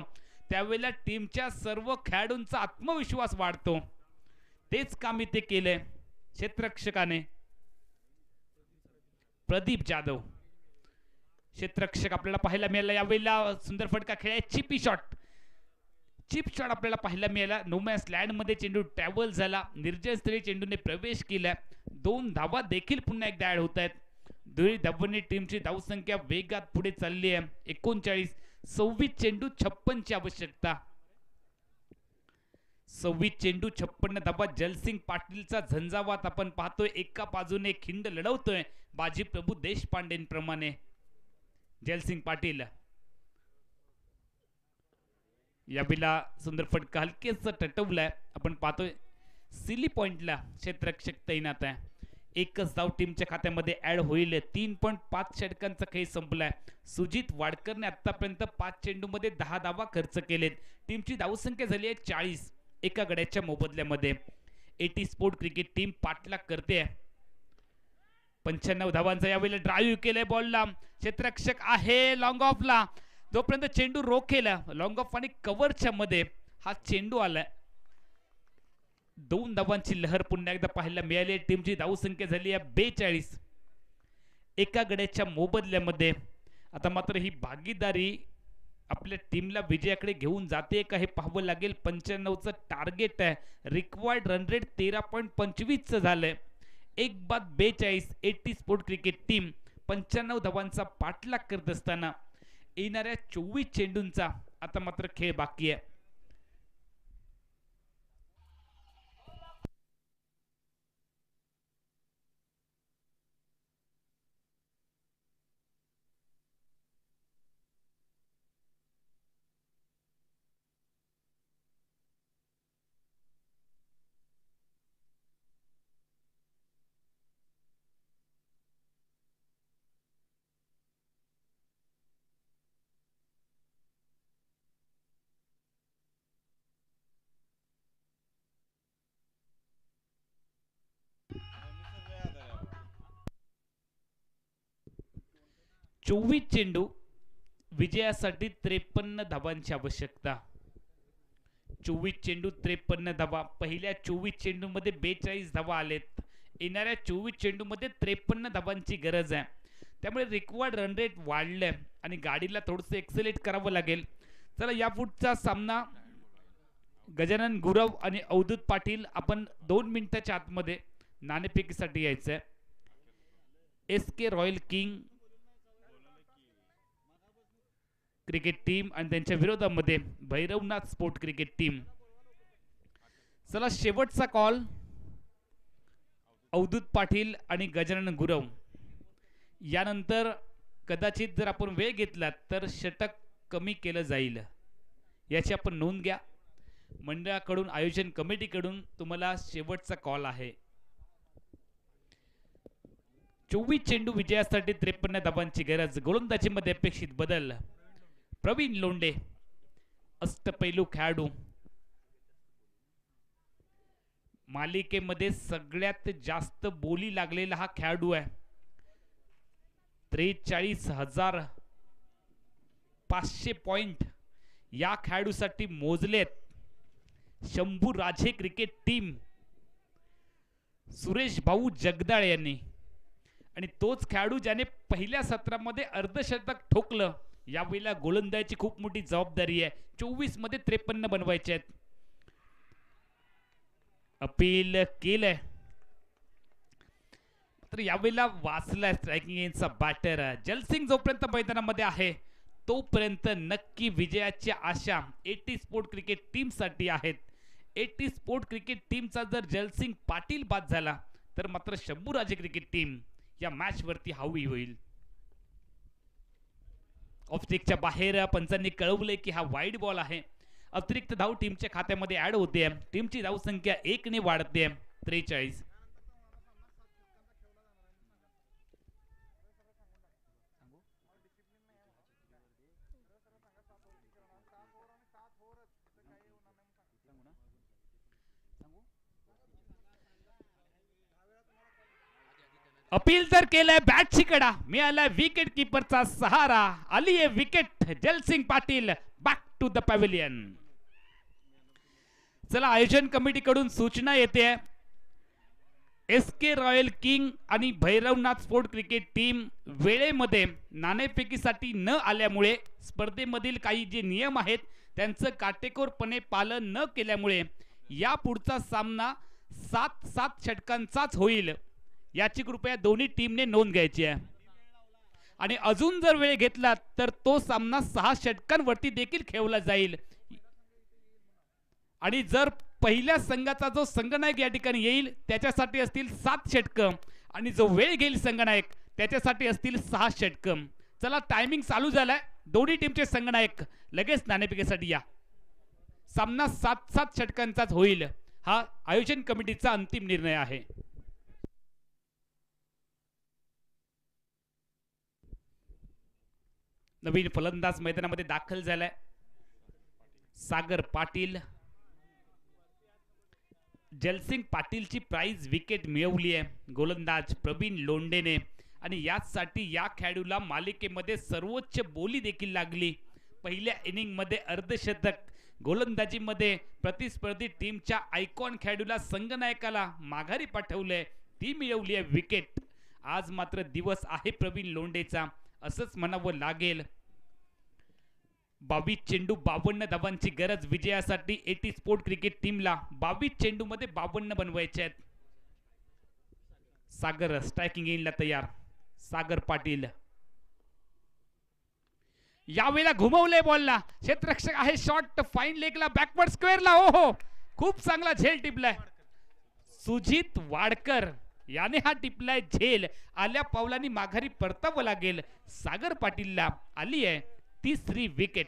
[SPEAKER 2] त्यावेळेला टीमच्या सर्व खेळाडूंचा आत्मविश्वास वाढतो. तेच काम इथे केलंय क्षेत्ररक्षकाने. प्रदीप जाधव क्षेत्ररक्षक आपल्याला पाहायला मिळाला. यावेळेला सुंदर फटका खेळाय. चिप शॉट आपल्याला पाहायला मिळाला. नो मॅन्स लँड मध्ये चेंडू ट्रॅव्हल झाला. निर्जय स्थळी चेंडूने प्रवेश केला. 2 धावा देखील पुन्हा एकदा ऍड होत आहेत. दोन्ही धावांनी टीमची धावसंख्या वेगात पुढे चालली आहे. 39. 26 चेंडू 56 ची आवश्यकता. 26 चेंडू 56 धावा. जलसिंग पाटीलचा झंझावात आपण पाहतोय. एका बाजूने खिंड लढवतोय बाजी प्रभू देशपांडेंप्रमाणे. जलसिंग पाटील यावेळेला सुंदर फटका हलकेच टटवलाय. आपण पाहतोय सिली पॉइंटला क्षेत्ररक्षक तैनात आहे. एकच धाव टीमच्या खात्यामध्ये ऍड होईल. 3.5 षटकांचा खेळ संपलाय. सुजित वाडकरने आतापर्यंत 5 चेंडूमध्ये 10 धावा खर्च केलेत. टीमची धावसंख्या झाली आहे 40 एका गड्याच्या मोबदल्यामध्ये. एटी स्पोर्ट क्रिकेट टीम पाठलाग करते. 95 धावांचा यावेळेला ड्राईव्ह केलाय बॉलला. क्षेत्ररक्षक आहे लॉंग ऑफला. जोपर्यंत चेंडू रोखेला लॉंग ऑफ आणि कव्हरच्या मध्ये हा चेंडू आलाय. 2 धावांची लहर पुन्हा एकदा पाहायला मिळाली. टीमची धावसंख्या झाली आहे 42 एका गड्याच्या मोबदल्यामध्ये. आता मात्र ही भागीदारी आपल्या टीमला विजयाकडे घेऊन जाते का हे पाहावं लागेल. 95चं टार्गेट आहे. रिक्वायर्ड रन रेट 13.25 झालंय. 1/42. एटी स्पोर्ट क्रिकेट टीम 95 धावांचा पाठलाग करत असताना येणाऱ्या 24 चेंडूंचा आता मात्र खेळ बाकी आहे. चोवीस चेंडू विजयासाठी 53 धावांची आवश्यकता. 24 चेंडू 53 धावा. पहिल्या 24 चेंडू मध्ये 42 धावा आलेत. येणाऱ्या 24 चेंडू मध्ये 53 धावांची गरज आहे. त्यामुळे रिक्वायर्ड रन रेट वाढलंय आणि गाडीला थोडंसं एक्सेलेट करावं लागेल. चला या पुढचा सामना गजानन गुरव आणि अवधूत पाटील. आपण 2 मिनिटाच्या आतमध्ये नाणेफेकीसाठी यायचंय. SK royal king cricket team आणि त्यांच्या विरोधामध्ये भैरवनाथ स्पोर्ट क्रिकेट टीम. चला शेवटचा कॉल. अवधूत पाटील आणि गजानन गुरव. यानंतर कदाचित जर आपण वेळ घेतला तर षटक कमी केलं जाईल याची आपण नोंद घ्या. मंडळाकडून आयोजन कमिटीकडून तुम्हाला शेवटचा कॉल आहे. 24 चेंडू विजयासाठी 53 धावांची गरज. गोलंदाजीमध्ये अपेक्षित बदल. प्रवीण लोंढे अष्टपैलू खेळाडू मालिकेमध्ये सगळ्यात जास्त बोली लागलेला हा खेळाडू आहे. 43,500 पॉइंट या खेळाडूसाठी मोजलेत. शंभू राजे क्रिकेट टीम, सुरेश भाऊ जगदाळे यांनी. आणि तोच खेळाडू ज्याने पहिल्या सत्रामध्ये अर्धशतक ठोकलं. यावेळेला गोलंदाजीची खूप मोठी जबाबदारी आहे. 24 मध्ये 53 बनवायचे आहेत. अपील केलंय तर यावेळेला वाचलाय स्ट्रायकिंग रेंजचा बॅटर. जलसिंग जोपर्यंत मैदानामध्ये आहे तोपर्यंत नक्की विजयाची आशा 80 स्पोर्ट क्रिकेट टीम साठी आहेत. 80 स्पोर्ट क्रिकेट टीमचा जर जलसिंग पाटील बाद झाला तर मात्र शंभूराजे क्रिकेट टीम या मॅच वरती हावी होईल. ऑफ स्टिकच्या बाहेर पंचांनी कळवले की हा वाईड बॉल आहे. अतिरिक्त धाव टीमच्या खात्यामध्ये ऍड होते. टीमची धाव संख्या 1 ने वाढते. 43. अपील तर केलंय. बॅटची कडा मिळालाय. विकेट कीपरचा सहारा. आली आहे wicket. Jalsing Patil back to the pavilion. चला, आयोजन कमिटी कडून सूचना येते. SK रॉयल किंग आणि भैरवनाथ स्पोर्ट क्रिकेट टीम वेळेमध्ये नाणेफेकीसाठी न आल्यामुळे स्पर्धेमधील काही जे नियम आहेत त्यांचं काटेकोरपणे पालन न केल्यामुळे या पुढचा सामना 7-7 षटकांचाच होईल. याची कृपया दोन्ही टीमने नोंद घ्यायची आहे. आणि अजून जर वेळ घेतला तर तो सामना 6 षटकांवरती देखील खेळला जाईल. आणि जर पहिल्या संघाचा जो संघनायक या ठिकाणी येईल त्याच्यासाठी असतील 7 षटकं आणि जो वेळ घेईल संघनायक त्याच्यासाठी असतील 6 षटकं. चला, टायमिंग चालू झालाय. दोन्ही टीमचे संघनायक लगेच नाणेफेकीसाठी या. सामना 7-7 षटकांचाच होईल. हा आयोजन कमिटीचा अंतिम निर्णय आहे. नवीन फलंदाज मैदानामध्ये दाखल झालाय. सागर पाटील. जलसिंग पाटीलची प्राइज विकेट मिळवली आहे गोलंदाज प्रवीण लोंढेने. आणि यासाठी या खेळाडूला मालिकेमध्ये सर्वोच्च बोली देखील लागली. पहिल्या इनिंग मध्ये अर्धशतक. गोलंदाजीमध्ये प्रतिस्पर्धी टीमच्या आयकॉन खेळाडूला संघनायकाला माघारी पाठवलंय. ती मिळवली आहे विकेट. आज मात्र दिवस आहे प्रवीण लोंढेचा असंच म्हणावं लागेल. 22 चेंडू 52 धावांची गरज विजयासाठी 80 स्पोर्ट क्रिकेट टीमला. 22 चेंडू मध्ये 52 बनवायचे आहेत. सागर स्ट्रायकिंग एंडला तयार. सागर पाटील यावेळेला घुमवले बॉलला. क्षेत्ररक्षक आहे. शॉट फाईन लेगला बॅकवर्ड स्क्वेअरला. हो, खूप चांगला झेल टिपलाय. सुजित वाडकर याने हा टिपलाय झेल. आल्या पावलांनी माघारी परतावं लागेल. सागर पाटीलला आली आहे 3री विकेट.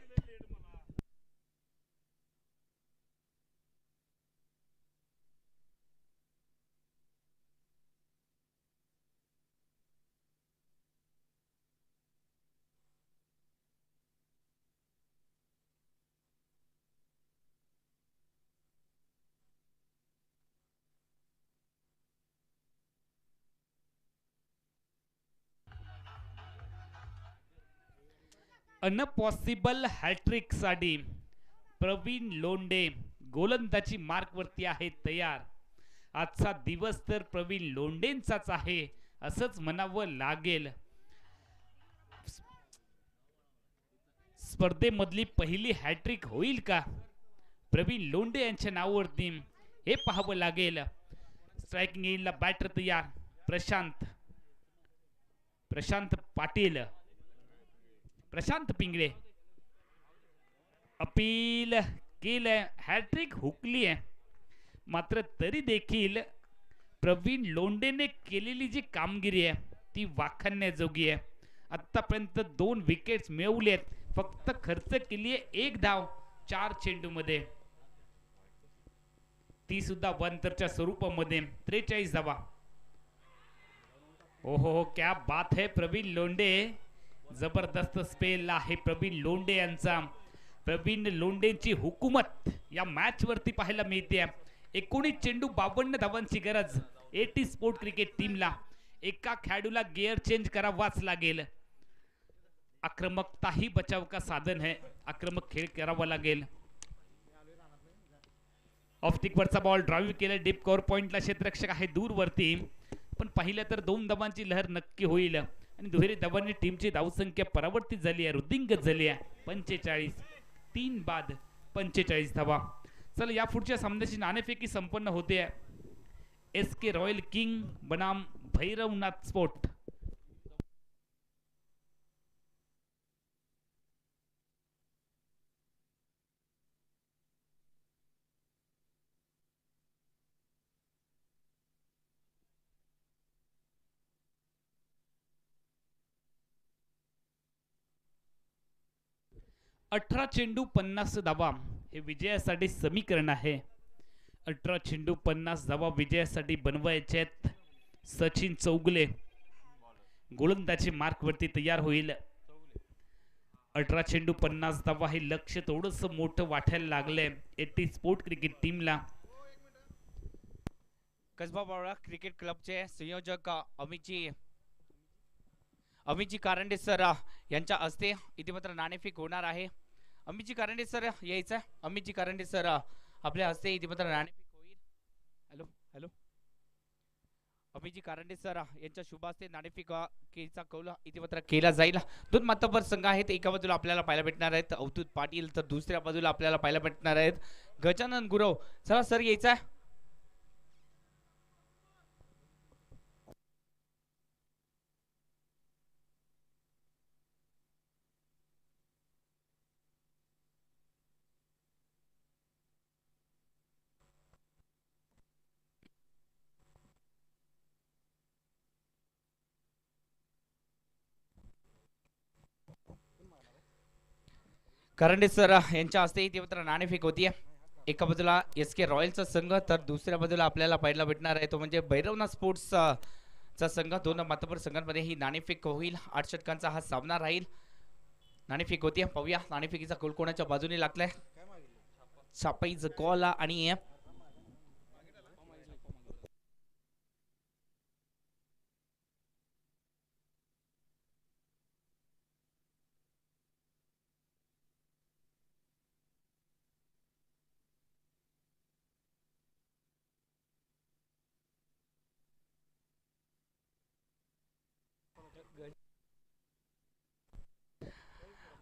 [SPEAKER 2] अनपॉसिबल हॅट्रिक साठी प्रवीण लोंढे गोलंदाजी मार्क वरती आहे तयार. आजचा दिवस तर प्रवीण लोंढेंचाच आहे असंच म्हणावं लागेल. स्पर्धेमधली पहिली हॅट्रिक होईल का प्रवीण लोंढे यांच्या नावावरती हे पाहावं लागेल. स्ट्रायकिंग एंडला बॅटर तयार. प्रशांत पाटील. प्रशांत पिंगळे. अपील केलंय. हॅट्रिक हुकली आहे मात्र तरी देखील प्रवीण लोंढेने केलेली जी कामगिरी आहे ती वाखाणण्याजोगी आहे. आतापर्यंत 2 विकेट्स मिळवले आहेत. फक्त खर्च केली आहे 1 धाव 4 चेंडू मध्ये. ती सुद्धा वंतरच्या स्वरूपामध्ये. 43 धावा. ओहो, क्या बात है प्रवीण लोंढे. जबरदस्त स्पेल आहे प्रवीण लोंढे यांचा. प्रवीण लोंढेंची हुकूमत या मॅच वरती पाहायला मिळते. 19 चेंडू 52 धावांची गरज एटी स्पोर्ट क्रिकेट टीमला. एका खेळाडूला गिअर चेंज करावाच लागेल. आक्रमकता ही बचाव का साधन है. आक्रमक खेळ करावा लागेल. ऑफ वरचा बॉल ड्राईव्ह केला डीप कव्हर पॉइंटला. क्षेत्ररक्षक आहे दूरवरती, पण पाहिलं तर 2 धावांची लहर नक्की होईल आणि दुहेरी धावांनी टीमची धावसंख्या परावर्तित झाली आहे, वृद्धिंगत झाली आहे. 45 3 बाद 45 धावा. चला या पुढच्या सामन्याची नाणेफेकी संपन्न होते. SK रॉयल किंग बनाम भैरवनाथ स्पोर्ट. अठरा चेंडू 50 धावा हे विजयासाठी समीकरण आहे. 18 चेंडू 50 धावा विजयासाठी बनवायचे आहेत. सचिन चौगुले गोलंदाजी मार्क वरती तयार होईल. 18 चेंडू 50 धावा हे लक्ष थोडस मोठं वाटायला लागलंय एटी स्पोर्ट क्रिकेट टीमला.
[SPEAKER 1] कसबा बावळा क्रिकेट क्लबचे संयोजक अमितजी कारंडे सर यांच्या हस्ते इथे मात्र नाणेफेक होणार आहे. अमितजी कारंडे सर यायचं. अमितजी कारंडे सर आपल्या हस्ते इथे मात्र नाणेफेक होईल. हॅलो हॅलो अमितजी कारंडे सर यांच्या शुभ हस्ते नाणेफेकीचा कौल इथे मात्र केला जाईल. 2 मातब्बर संघ आहेत. एका बाजूला आपल्याला पाहायला भेटणार आहेत अवधूत पाटील, तर दुसऱ्या बाजूला आपल्याला पाहायला भेटणार आहेत गजानन गुरव. चला सर यायचा. करंडे सर यांच्या हस्ते इथे मात्र नाणेफेक होतीये. एका बाजूला SK रॉयलचा संघ, तर दुसऱ्या बाजूला आपल्याला पाहायला भेटणार आहे तो म्हणजे भैरवनाथ स्पोर्ट्स चा संघ. 2 मातब्बर संघांमध्ये ही नाणेफेक होईल. 8 षटकांचा हा सामना राहील. नाणेफेक होतीये. पाहूया नाणेफेकीचा कौल कोणाच्या बाजूने लागलाय. छापाईचा कॉल आणि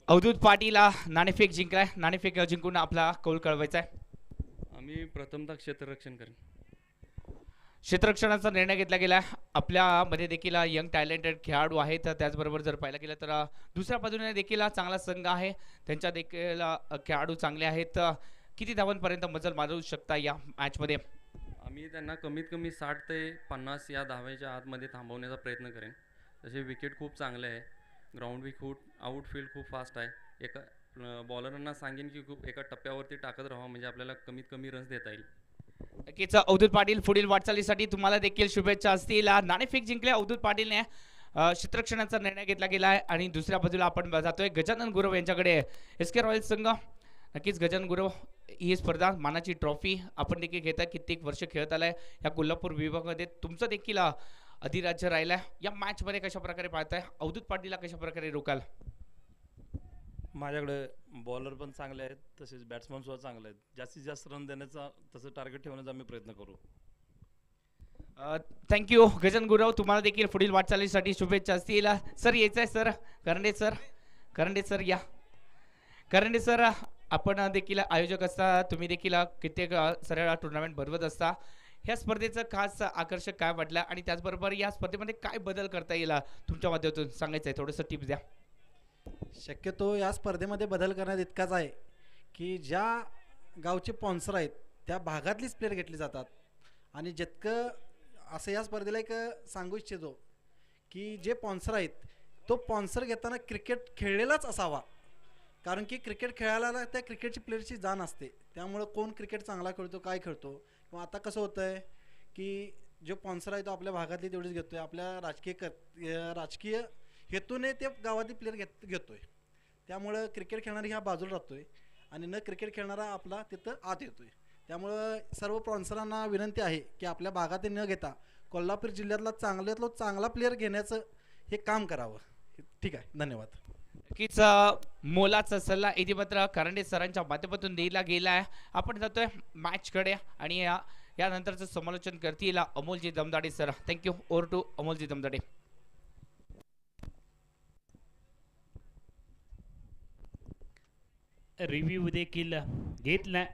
[SPEAKER 1] अवधूत पाटील नाणेफेक जिंकलाय. नाणेफेक जिंकून आपला कौल कळवायचा आहे.
[SPEAKER 3] आम्ही प्रथमतः क्षेत्ररक्षण करेन.
[SPEAKER 1] क्षेत्ररक्षणाचा निर्णय घेतला गेला. आपल्यामध्ये देखील यंग टॅलेंटेड खेळाडू आहेत. त्याचबरोबर जर पाहायला गेलं तर दुसऱ्या बाजूने देखील चांगला संघ आहे. त्यांच्या देखील खेळाडू चांगले आहेत. किती धावांपर्यंत मजल मारू शकता या मॅच मध्ये?
[SPEAKER 3] आम्ही त्यांना कमीत कमी 60 ते 50 या धावेच्या आतमध्ये थांबवण्याचा प्रयत्न करेन. तसे विकेट खूप चांगले आहे. ग्राउंड बी खूप आउटफील्ड खूप फास्ट आहे. एका बॉलरांना सांगेन की खूप एका टप्प्यावरती टाकत राहा म्हणजे आपल्याला कमीत कमी रन्स देता येईल.
[SPEAKER 1] नक्कीच अवधूत पाटील पुढील वाटचालीसाठी तुम्हाला देखील शुभेच्छा असतील. नाणेफेक जिंकले अवधूत पाटीलने. क्षेत्ररक्षणाचा निर्णय घेतला गेला आहे आणि दुसऱ्या बाजूला आपण जातोय गजानन गुरव यांच्याकडे. SK रॉयल संघ. नक्कीच गजानन गुरव ही स्पर्धा मानाची ट्रॉफी आपण देखील घेता. कित्येक वर्ष खेळत आलाय या कोल्हापूर विभागामध्ये. तुमचं देखील अधिराज्य राहिलाय. या मॅच मध्ये कशा प्रकारे पाहताय? अवधूत पाटीलला कशा प्रकारे रोकाल?
[SPEAKER 4] माझ्याकडे बॉलर पण चांगले आहेत, तसेच बॅट्समन सुद्धा चांगले आहेत. जास्तीत जास्त रन देण्याचा तसं टार्गेट ठेवण्याचा आम्ही प्रयत्न करू.
[SPEAKER 1] थँक्यू गजानन गुरव. तुम्हाला देखील पुढील वाटचालीसाठी शुभेच्छा असतील. सर यायचं आहे सर. करंडे सर या. करंडे सर आपण देखील आयोजक असता. तुम्ही देखील कित्येक सरळ टुर्नामेंट भरवत असता. ह्या स्पर्धेचं खास आकर्षक काय वाटलं आणि त्याचबरोबर या स्पर्धेमध्ये काय बदल करता येईल तुमच्या माध्यमातून सांगायचं आहे? थोडंसं टिप्स द्या.
[SPEAKER 5] शक्यतो या स्पर्धेमध्ये बदल करण्यात इतकाच आहे की ज्या गावचे स्पॉन्सर आहेत त्या भागातलीच प्लेयर घेतली जातात. आणि जितकं असं या स्पर्धेला एक सांगू इच्छितो की जे स्पॉन्सर आहेत तो स्पॉन्सर घेताना क्रिकेट खेळलेलाच असावा. कारण की क्रिकेट खेळायला त्या क्रिकेटची प्लेयरची जाण असते. त्यामुळं कोण क्रिकेट चांगला खेळतो, काय खेळतो. किंवा आता कसं होतं आहे की जो स्पॉन्सर आहे तो आपल्या भागातली तेवढीच घेतो आहे. आपल्या राजकीय हेतूने ते गावातली प्लेयर घेतो आहे. त्यामुळं क्रिकेट खेळणारी ह्या बाजूला राहतो आहे आणि न क्रिकेट खेळणारा आपला तिथं आत येतो आहे. त्यामुळं सर्व स्पॉन्सरांना विनंती आहे की आपल्या भागातील न घेता कोल्हापूर जिल्ह्यातला चांगल्यातला चांगला प्लेअर घेण्याचं हे काम करावं. ठीक आहे, धन्यवाद.
[SPEAKER 1] नक्कीच मोलाचा सल्ला इतिपत्र करंडे सरांच्या माध्यमातून दिला गेला आहे. आपण जातोय मॅचकडे आणि यानंतरचं समालोचन करतील Amolji Damdade sir. Thank you. Over to Amolji Damdade.
[SPEAKER 2] Review देखील घेतला.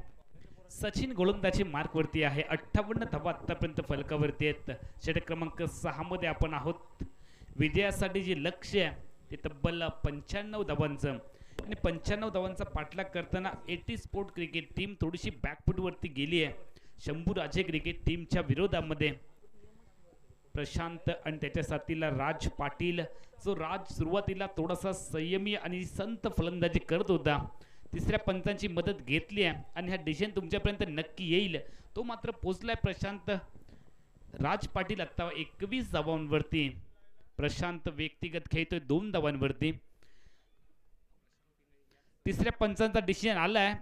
[SPEAKER 2] सचिन गोलंदाजी मार्कवरती आहे. 58 धावा आतापर्यंत फलकावरती आहेत. षटक क्रमांक 6 मध्ये आपण आहोत. विजयासाठी जे लक्ष्य आहे ते तब्बल 95 धावांचं आणि 95 धावांचा पाठलाग करताना एटी स्पोर्ट क्रिकेट टीम थोडीशी बॅकफुटवरती गेली आहे. शंभूराजे क्रिकेट टीमच्या विरोधामध्ये प्रशांत आणि त्याच्या साथीला राज पाटील, जो राज सुरुवातीला थोडासा संयमी आणि संत फलंदाजी करत होता, तिसऱ्या पंचांची मदत घेतली आहे आणि हा डिसिजन तुमच्यापर्यंत नक्की येईल. तो मात्र पोचलाय प्रशांत. राज पाटील आता 21 धावांवरती. प्रशांत व्यक्तिगत खेळतोय 2 धावांवरती. तिसऱ्या पंचांचा डिसिजन आलाय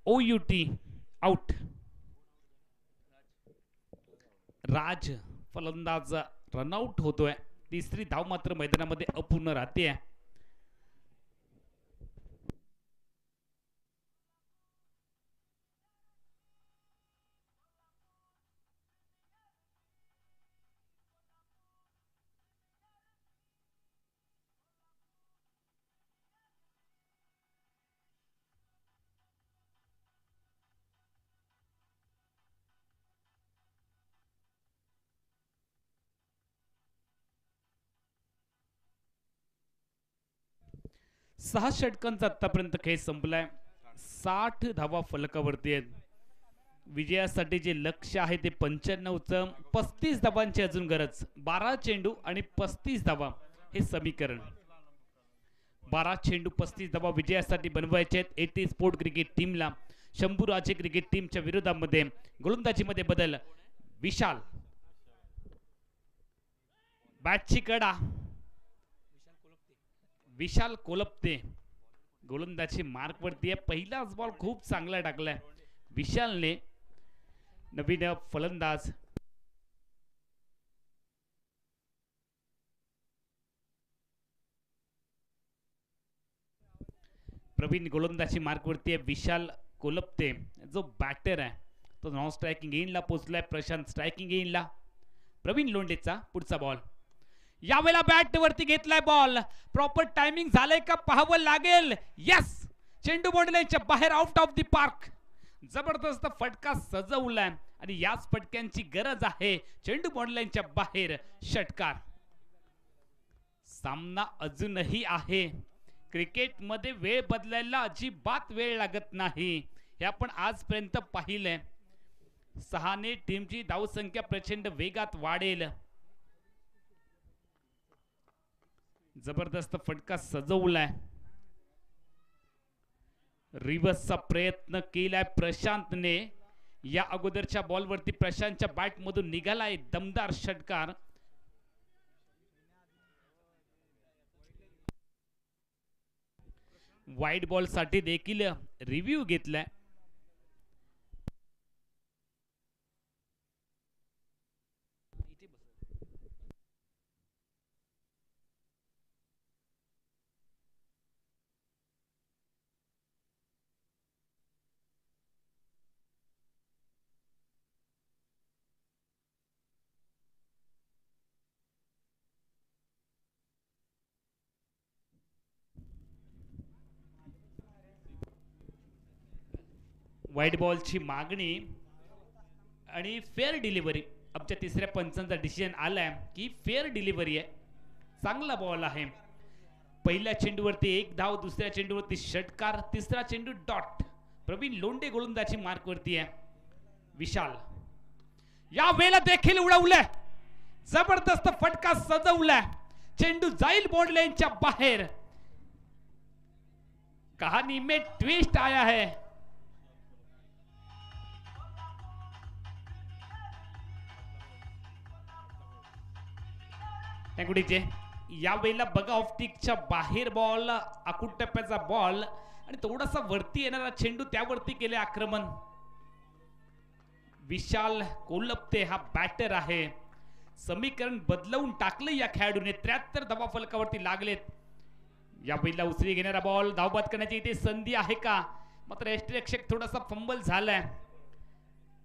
[SPEAKER 2] OUT आउट. राज फलंदाज रनआउट होतोय. तिसरी धाव मात्र मैदानामध्ये अपूर्ण राहते. सहा षटकांचा आतापर्यंत खेळ संपलाय. 60 धावा फलकावरती आहेत. विजयासाठी जे लक्ष्य आहे ते 95चं. 35 धावांची अजून गरज. 12 चेंडू आणि 35 धावा हे समीकरण. 12 चेंडू 35 धावा विजयासाठी बनवायचे आहेत एटी स्पोर्ट क्रिकेट टीमला. शंभूराजे क्रिकेट टीमच्या विरोधामध्ये गोलंदाजीमध्ये बदल. विशाल बॅटची कडा. विशाल कोलपते गोलंदाजी मार्कवरती आहे. पहिलाच बॉल खूप चांगला टाकलाय विशालने. नवीन फलंदाज प्रवीण गोलंदाजी मार्कवरती आहे. विशाल कोलपते जो बॅटर आहे तो नॉन स्ट्रायकिंग एंडला पोहोचलाय. प्रशांत स्ट्रायकिंग एंडला. प्रवीण लोंढेचा पुढचा बॉल. यावेळेला बॅट वरती घेतलाय बॉल. प्रॉपर टायमिंग झालंय का पाहावं लागेल. यस, चेंडू बॉन्डलाईनच्या बाहेर, आउट ऑफ द पार्क. जबरदस्त फटका सजवलाय आणि याच फटक्यांची गरज आहे. चेंडू बॉन्डलाईनच्या बाहेर षटकार. सामना अजूनही आहे. क्रिकेटमध्ये वेळ बदलायला अजिबात वेळ लागत नाही. हे आपण आजपर्यंत पाहिलंय. 6ने टीमची धावसंख्या प्रचंड वेगात वाढेल. जबरदस्त फटका सजवलाय. रिव्हर्सचा प्रयत्न केलाय प्रशांतने. या अगोदरच्या बॉलवरती प्रशांतच्या बॅट मधून निघालाय दमदार षटकार. वाईड बॉल साठी देखील रिव्ह्यू घेतलाय. वाईट बॉलची मागणी आणि फेअर डिलिव्हरी. आमच्या तिसऱ्या पंचांचा डिसिजन आलाय की फेअर डिलिव्हरी आहे. चांगला बॉल आहे. पहिल्या चेंडूवरती 1 धाव, दुसऱ्या चेंडूवरती षटकार, तिसरा चेंडू डॉट. प्रवीण लोंढे गोलंदाजी मार्कवरती आहे. विशाल या वेळेला देखील उडवलाय. जबरदस्त फटका सजवलाय. चेंडू जाईल बॉन्ड लाईनच्या बाहेर. कहानी में ट्विस्ट आया है. गुडीचे यावेळेला बघा ऑप्टिकच्या बाहेर बॉल, आखूड टप्प्याचा बॉल आणि थोडासा वरती येणारा चेंडू त्यावरती केले आक्रमण. विशाल कोलपते हा बॅटर आहे. समीकरण बदलवून टाकलं या खेळाडूने. 73 धावा फलकावरती लागलेत. या बैला उचली घेणारा बॉल धावबाद करण्याची इथे संधी आहे का? मात्र यष्टीरक्षक थोडासा फंबल झालाय.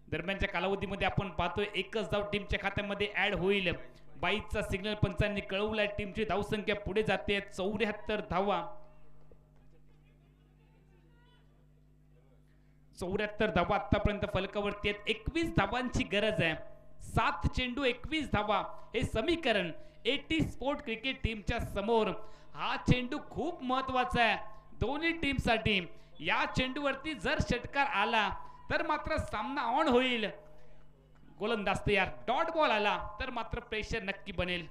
[SPEAKER 2] दरम्यानच्या कालावधीमध्ये आपण पाहतोय एकच धाव टीमच्या खात्यामध्ये ऍड होईल. 22चा सिग्नल पंचांनी कळवलाय. टीमची धावसंख्या पुढे जाते 74 धावा. 74 धावा आतापर्यंत फलकावरती आहेत. 21 धावांची गरज आहे. 7 चेंडू 21 धावा हे समीकरण एटी स्पोर्ट क्रिकेट टीमच्या समोर. हा चेंडू खूप महत्वाचा आहे दोन्ही टीमसाठी. या चेंडूवरती जर षटकार आला तर मात्र सामना ऑन होईल. गोलंदाज तयार. डॉट बॉल आला तर मात्र प्रेशर नक्की बनेल.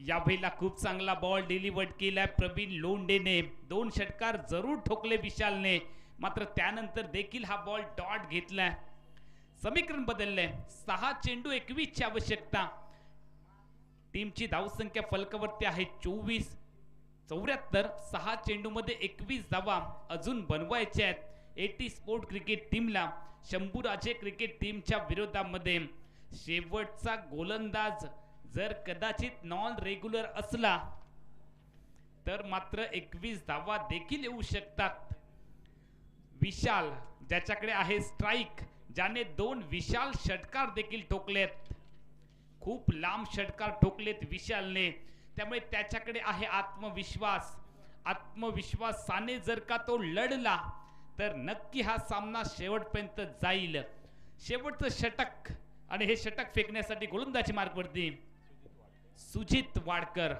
[SPEAKER 2] या भेला खूप चांगला बॉल डिलिव्हर्ड केलाय प्रवीण लोंढेने. 2 षटकार जरूर ठोकले विशालने. मात्र त्यानंतर देखील हा बॉल डॉट घेतलाय. समीकरण बदललंय. 6 चेंडू 21 ची आवश्यकता. टीमची धावसंख्या फलकावरती आहे 24. 74 6 चेंडू मध्ये 21 धावा अजून बनवायच्या आहेत एटी स्पोर्ट क्रिकेट टीमला. शंभूराजे क्रिकेट टीमच्या विरोधामध्ये शेवटचा गोलंदाज जर कदाचित नॉन रेग्युलर असला तर मात्र 21 धावा देखील येऊ शकतात. विशाल ज्याच्याकडे आहे स्ट्राइक, ज्याने 2 विशाल षटकार देखील ठोकलेत. खूप लांब षटकार ठोकलेत विशालने. त्यामुळे त्याच्याकडे आहे आत्मविश्वास. आत्मविश्वासाने जर का तो लढला तर नक्की हा सामना शेवटपर्यंत जाईल. शेवटचं षटक आणि हे षटक फेकण्यासाठी गोलंदाजी मार्गवरती सुजित वाडकर,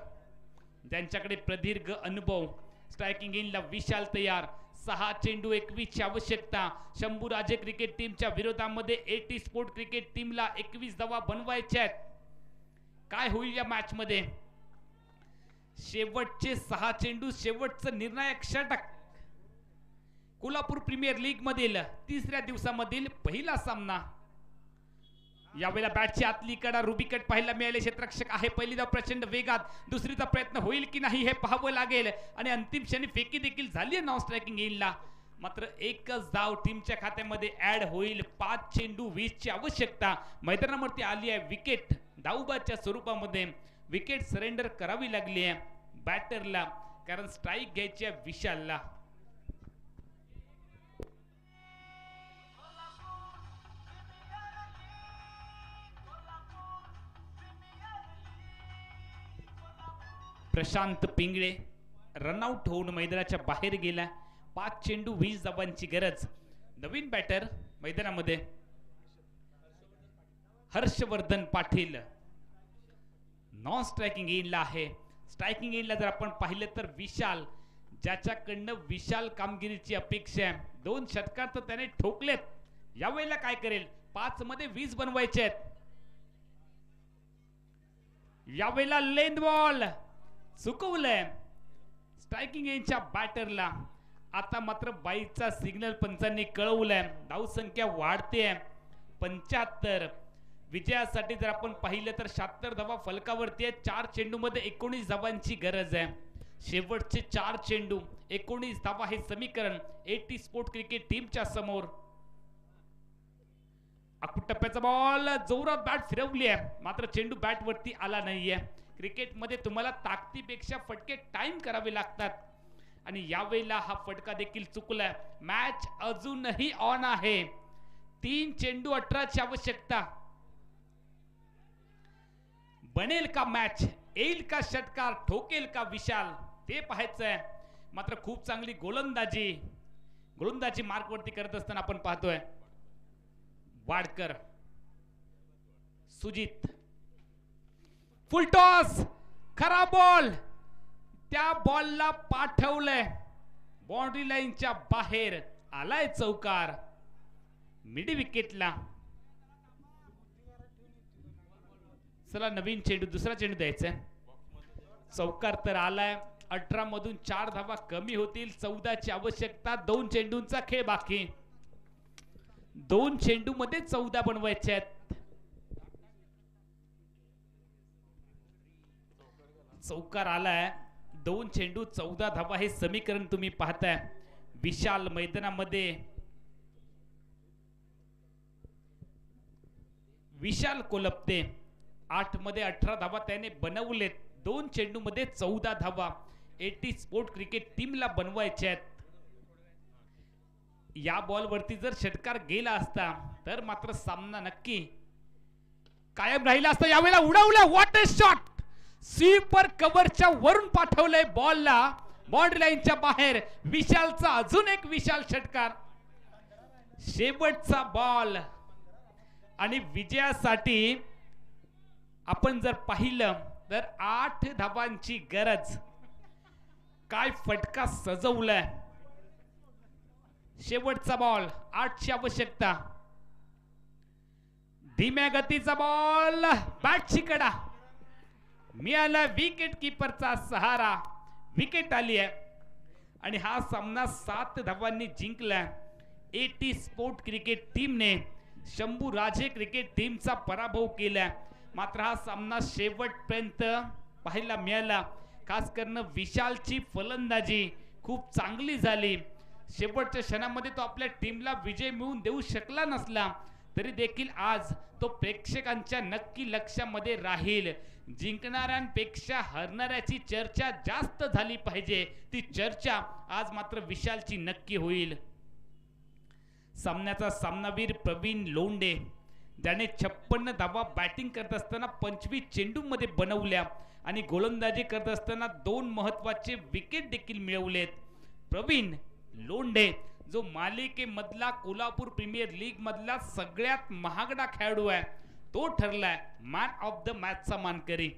[SPEAKER 2] ज्यांच्याकडे प्रदीर्घ अनुभव. स्ट्रायकिंग इनला विशाल तयार. 6 चेंडू 21 ची आवश्यकता. शंभूराजे क्रिकेट टीमच्या विरोधामध्ये एटी स्पोर्ट क्रिकेट टीमला 21 धावा बनवायच्या आहेत. काय होईल या मॅच मध्ये? शेवटचे 6 चेंडू, शेवटचं निर्णायक षटक. कोल्हापूर प्रीमियर लीग मधील 3ऱ्या दिवसामधील पहिला सामना. यावेळेला बॅटची आतली कडा रुबी कट पाहायला मिळाले. क्षेत्ररक्षक आहे. पहिली धाव प्रचंड वेगात. दुसरीचा प्रयत्न होईल की नाही हे पाहावं लागेल. आणि अंतिम क्षणी फेकी देखील झाली नॉन स्ट्रायकिंग इनला. मात्र एकच धाव टीमच्या खात्यामध्ये ऍड होईल. 5 चेंडू 20 ची आवश्यकता. मैदानावरती आली आहे विकेट. धावबादच्या स्वरूपामध्ये विकेट सरेंडर करावी लागली आहे बॅटरला, कारण स्ट्राइक घ्यायची आहे विशालला. प्रशांत पिंगळे रनआउट होऊन मैदानाच्या बाहेर गेला. 5 चेंडू 20 धावांची गरज. नवीन बॅटर मैदानामध्ये हर्षवर्धन पाटील नॉन स्ट्रायकिंग इनला आहे. स्ट्रायकिंग इनला जर आपण पाहिलं तर विशाल, ज्याच्याकडनं विशाल कामगिरीची अपेक्षा आहे. 2 षटकार तर त्याने ठोकलेत. यावेळेला काय करेल? 5 मध्ये 20 बनवायचे आहेत. यावेळेला लेंथ बॉल चुकवलंय स्ट्रायकिंग इनच्या बॅटरला. आता मात्र 22चा सिग्नल पंचांनी कळवलाय. धावसंख्या वाढते 75. विजयासाठी जर आपण पाहिलं तर 76 धावा फलकावरती आहे. 4 चेंडू मध्ये 19 धावांची गरज आहे. शेवटचे 4 चेंडू 19 धावा हे समीकरण एटी स्पोर्ट क्रिकेट टीमच्या समोर. टप्प्याचा बॉल जोरात बॅट फिरवली आहे. मात्र चेंडू बॅट वरती आला नाहीये. क्रिकेटमध्ये तुम्हाला ताकदीपेक्षा फटके टाइम करावे लागतात आणि यावेळेला हा फटका देखील चुकलाय. मॅच अजूनही ऑन आहे. 3 चेंडू 18 ची आवश्यकता. बनेल का मॅच? येईल का षटकार? ठोकेल का विशाल? ते पाहायचंय. मात्र खूप चांगली गोलंदाजी मार्क वरती करत असताना आपण पाहतोय वाडकर. Sujit full toss. खरा बॉल. त्या बॉलला पाठवलंय बाउंड्री लाईनच्या बाहेर. आलाय चौकार मिडी विकेटला. चला नवीन चेंडू, दुसरा चेंडू द्यायचा. चौकार तर आलाय. 18 मधून 4 धावा कमी होतील. 14 ची आवश्यकता. 2 चेंडूंचा खेळ बाकी. 2 चेंडू मध्ये 14 बनवायचे आहेत. चौकार आलाय. 2 चेंडू 14 धावा हे समीकरण तुम्ही पाहताय. विशाल मैदानामध्ये विशाल कोलपते 8 मध्ये 18 धावा त्याने बनवलेत. 2 चेंडूमध्ये 14 धावा एटी स्पोर्ट क्रिकेट टीमला बनवायच्या आहेत. या बॉलवरती जर षटकार गेला असता तर मात्र सामना नक्की कायम राहिला असता. यावेळेला उडवलं, व्हॉट अ शॉट. स्वीपर कव्हरच्या वरून पाठवलंय बॉलला बाउंड्री लाईनच्या बाहेर. विशालचा अजून एक विशाल षटकार. शेवटचा बॉल आणि विजयासाठी आपण जर पाहिलं तर 8 धावांची गरज. काय फटका सजवलाय. शेवटचा बॉल, 8ची आवश्यकता. धीम्या गतीचा बॉल, बॅटची कडा. मिळाला विकेट किपरचा सहारा. विकेट आली आहे आणि हा सामना 7 धावांनी जिंकला. एटी स्पोर्ट क्रिकेट टीमने शंभू राजे क्रिकेट टीमचा पराभव केला. मात्र हा सामना शेवटपर्यंत पाहायला मिळाला. खास करून विशालची फलंदाजी खूप चांगली झाली. शेवटच्या क्षणामध्ये तो आपल्या टीमला विजय मिळवून देऊ शकला नसला तरी देखील आज तो प्रेक्षकांच्या नक्की लक्षामध्ये राहील. जिंकणाऱ्यांपेक्षा हरणाऱ्याची चर्चा जास्त झाली पाहिजे. ती चर्चा आज मात्र विशालची नक्की होईल. सामन्याचा सामनावीर प्रवीण लोंढे ज्याने 56 धावा बॅटिंग करत असताना 25 चेंडूमध्ये बनवल्या आणि गोलंदाजी करत असताना 2 महत्वाचे विकेट देखील मिळवलेत. प्रवीण लोंढे जो मालिकेमधला कोल्हापूर प्रीमियर लीग मधला सगळ्यात महागडा खेळाडू आहे तो ठरलाय मॅन ऑफ द मॅचचा मानकरी.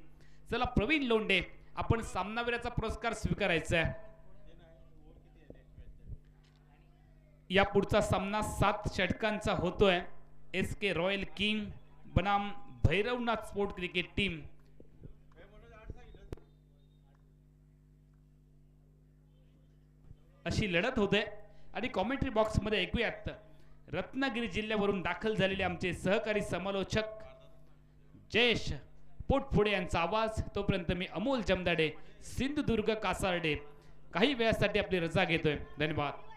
[SPEAKER 2] चला प्रवीण लोंढे आपण सामनावीराचा पुरस्कार स्वीकारायचा आहे. या पुढचा सामना 7 षटकांचा होतोय. SK रॉयल किंग बनाम भैरवनाथ स्पोर्ट क्रिकेट टीम. अशी लढत होते आणि कॉमेंट्री बॉक्स मध्ये ऐकूयात रत्नागिरी जिल्ह्यावरून दाखल झालेले आमचे सहकारी समालोचक जयेश पोटफोडे यांचा आवाज. तोपर्यंत मी अमोल जमदाडे सिंधुदुर्ग कासारडे काही वेळासाठी आपली रजा घेतोय. धन्यवाद.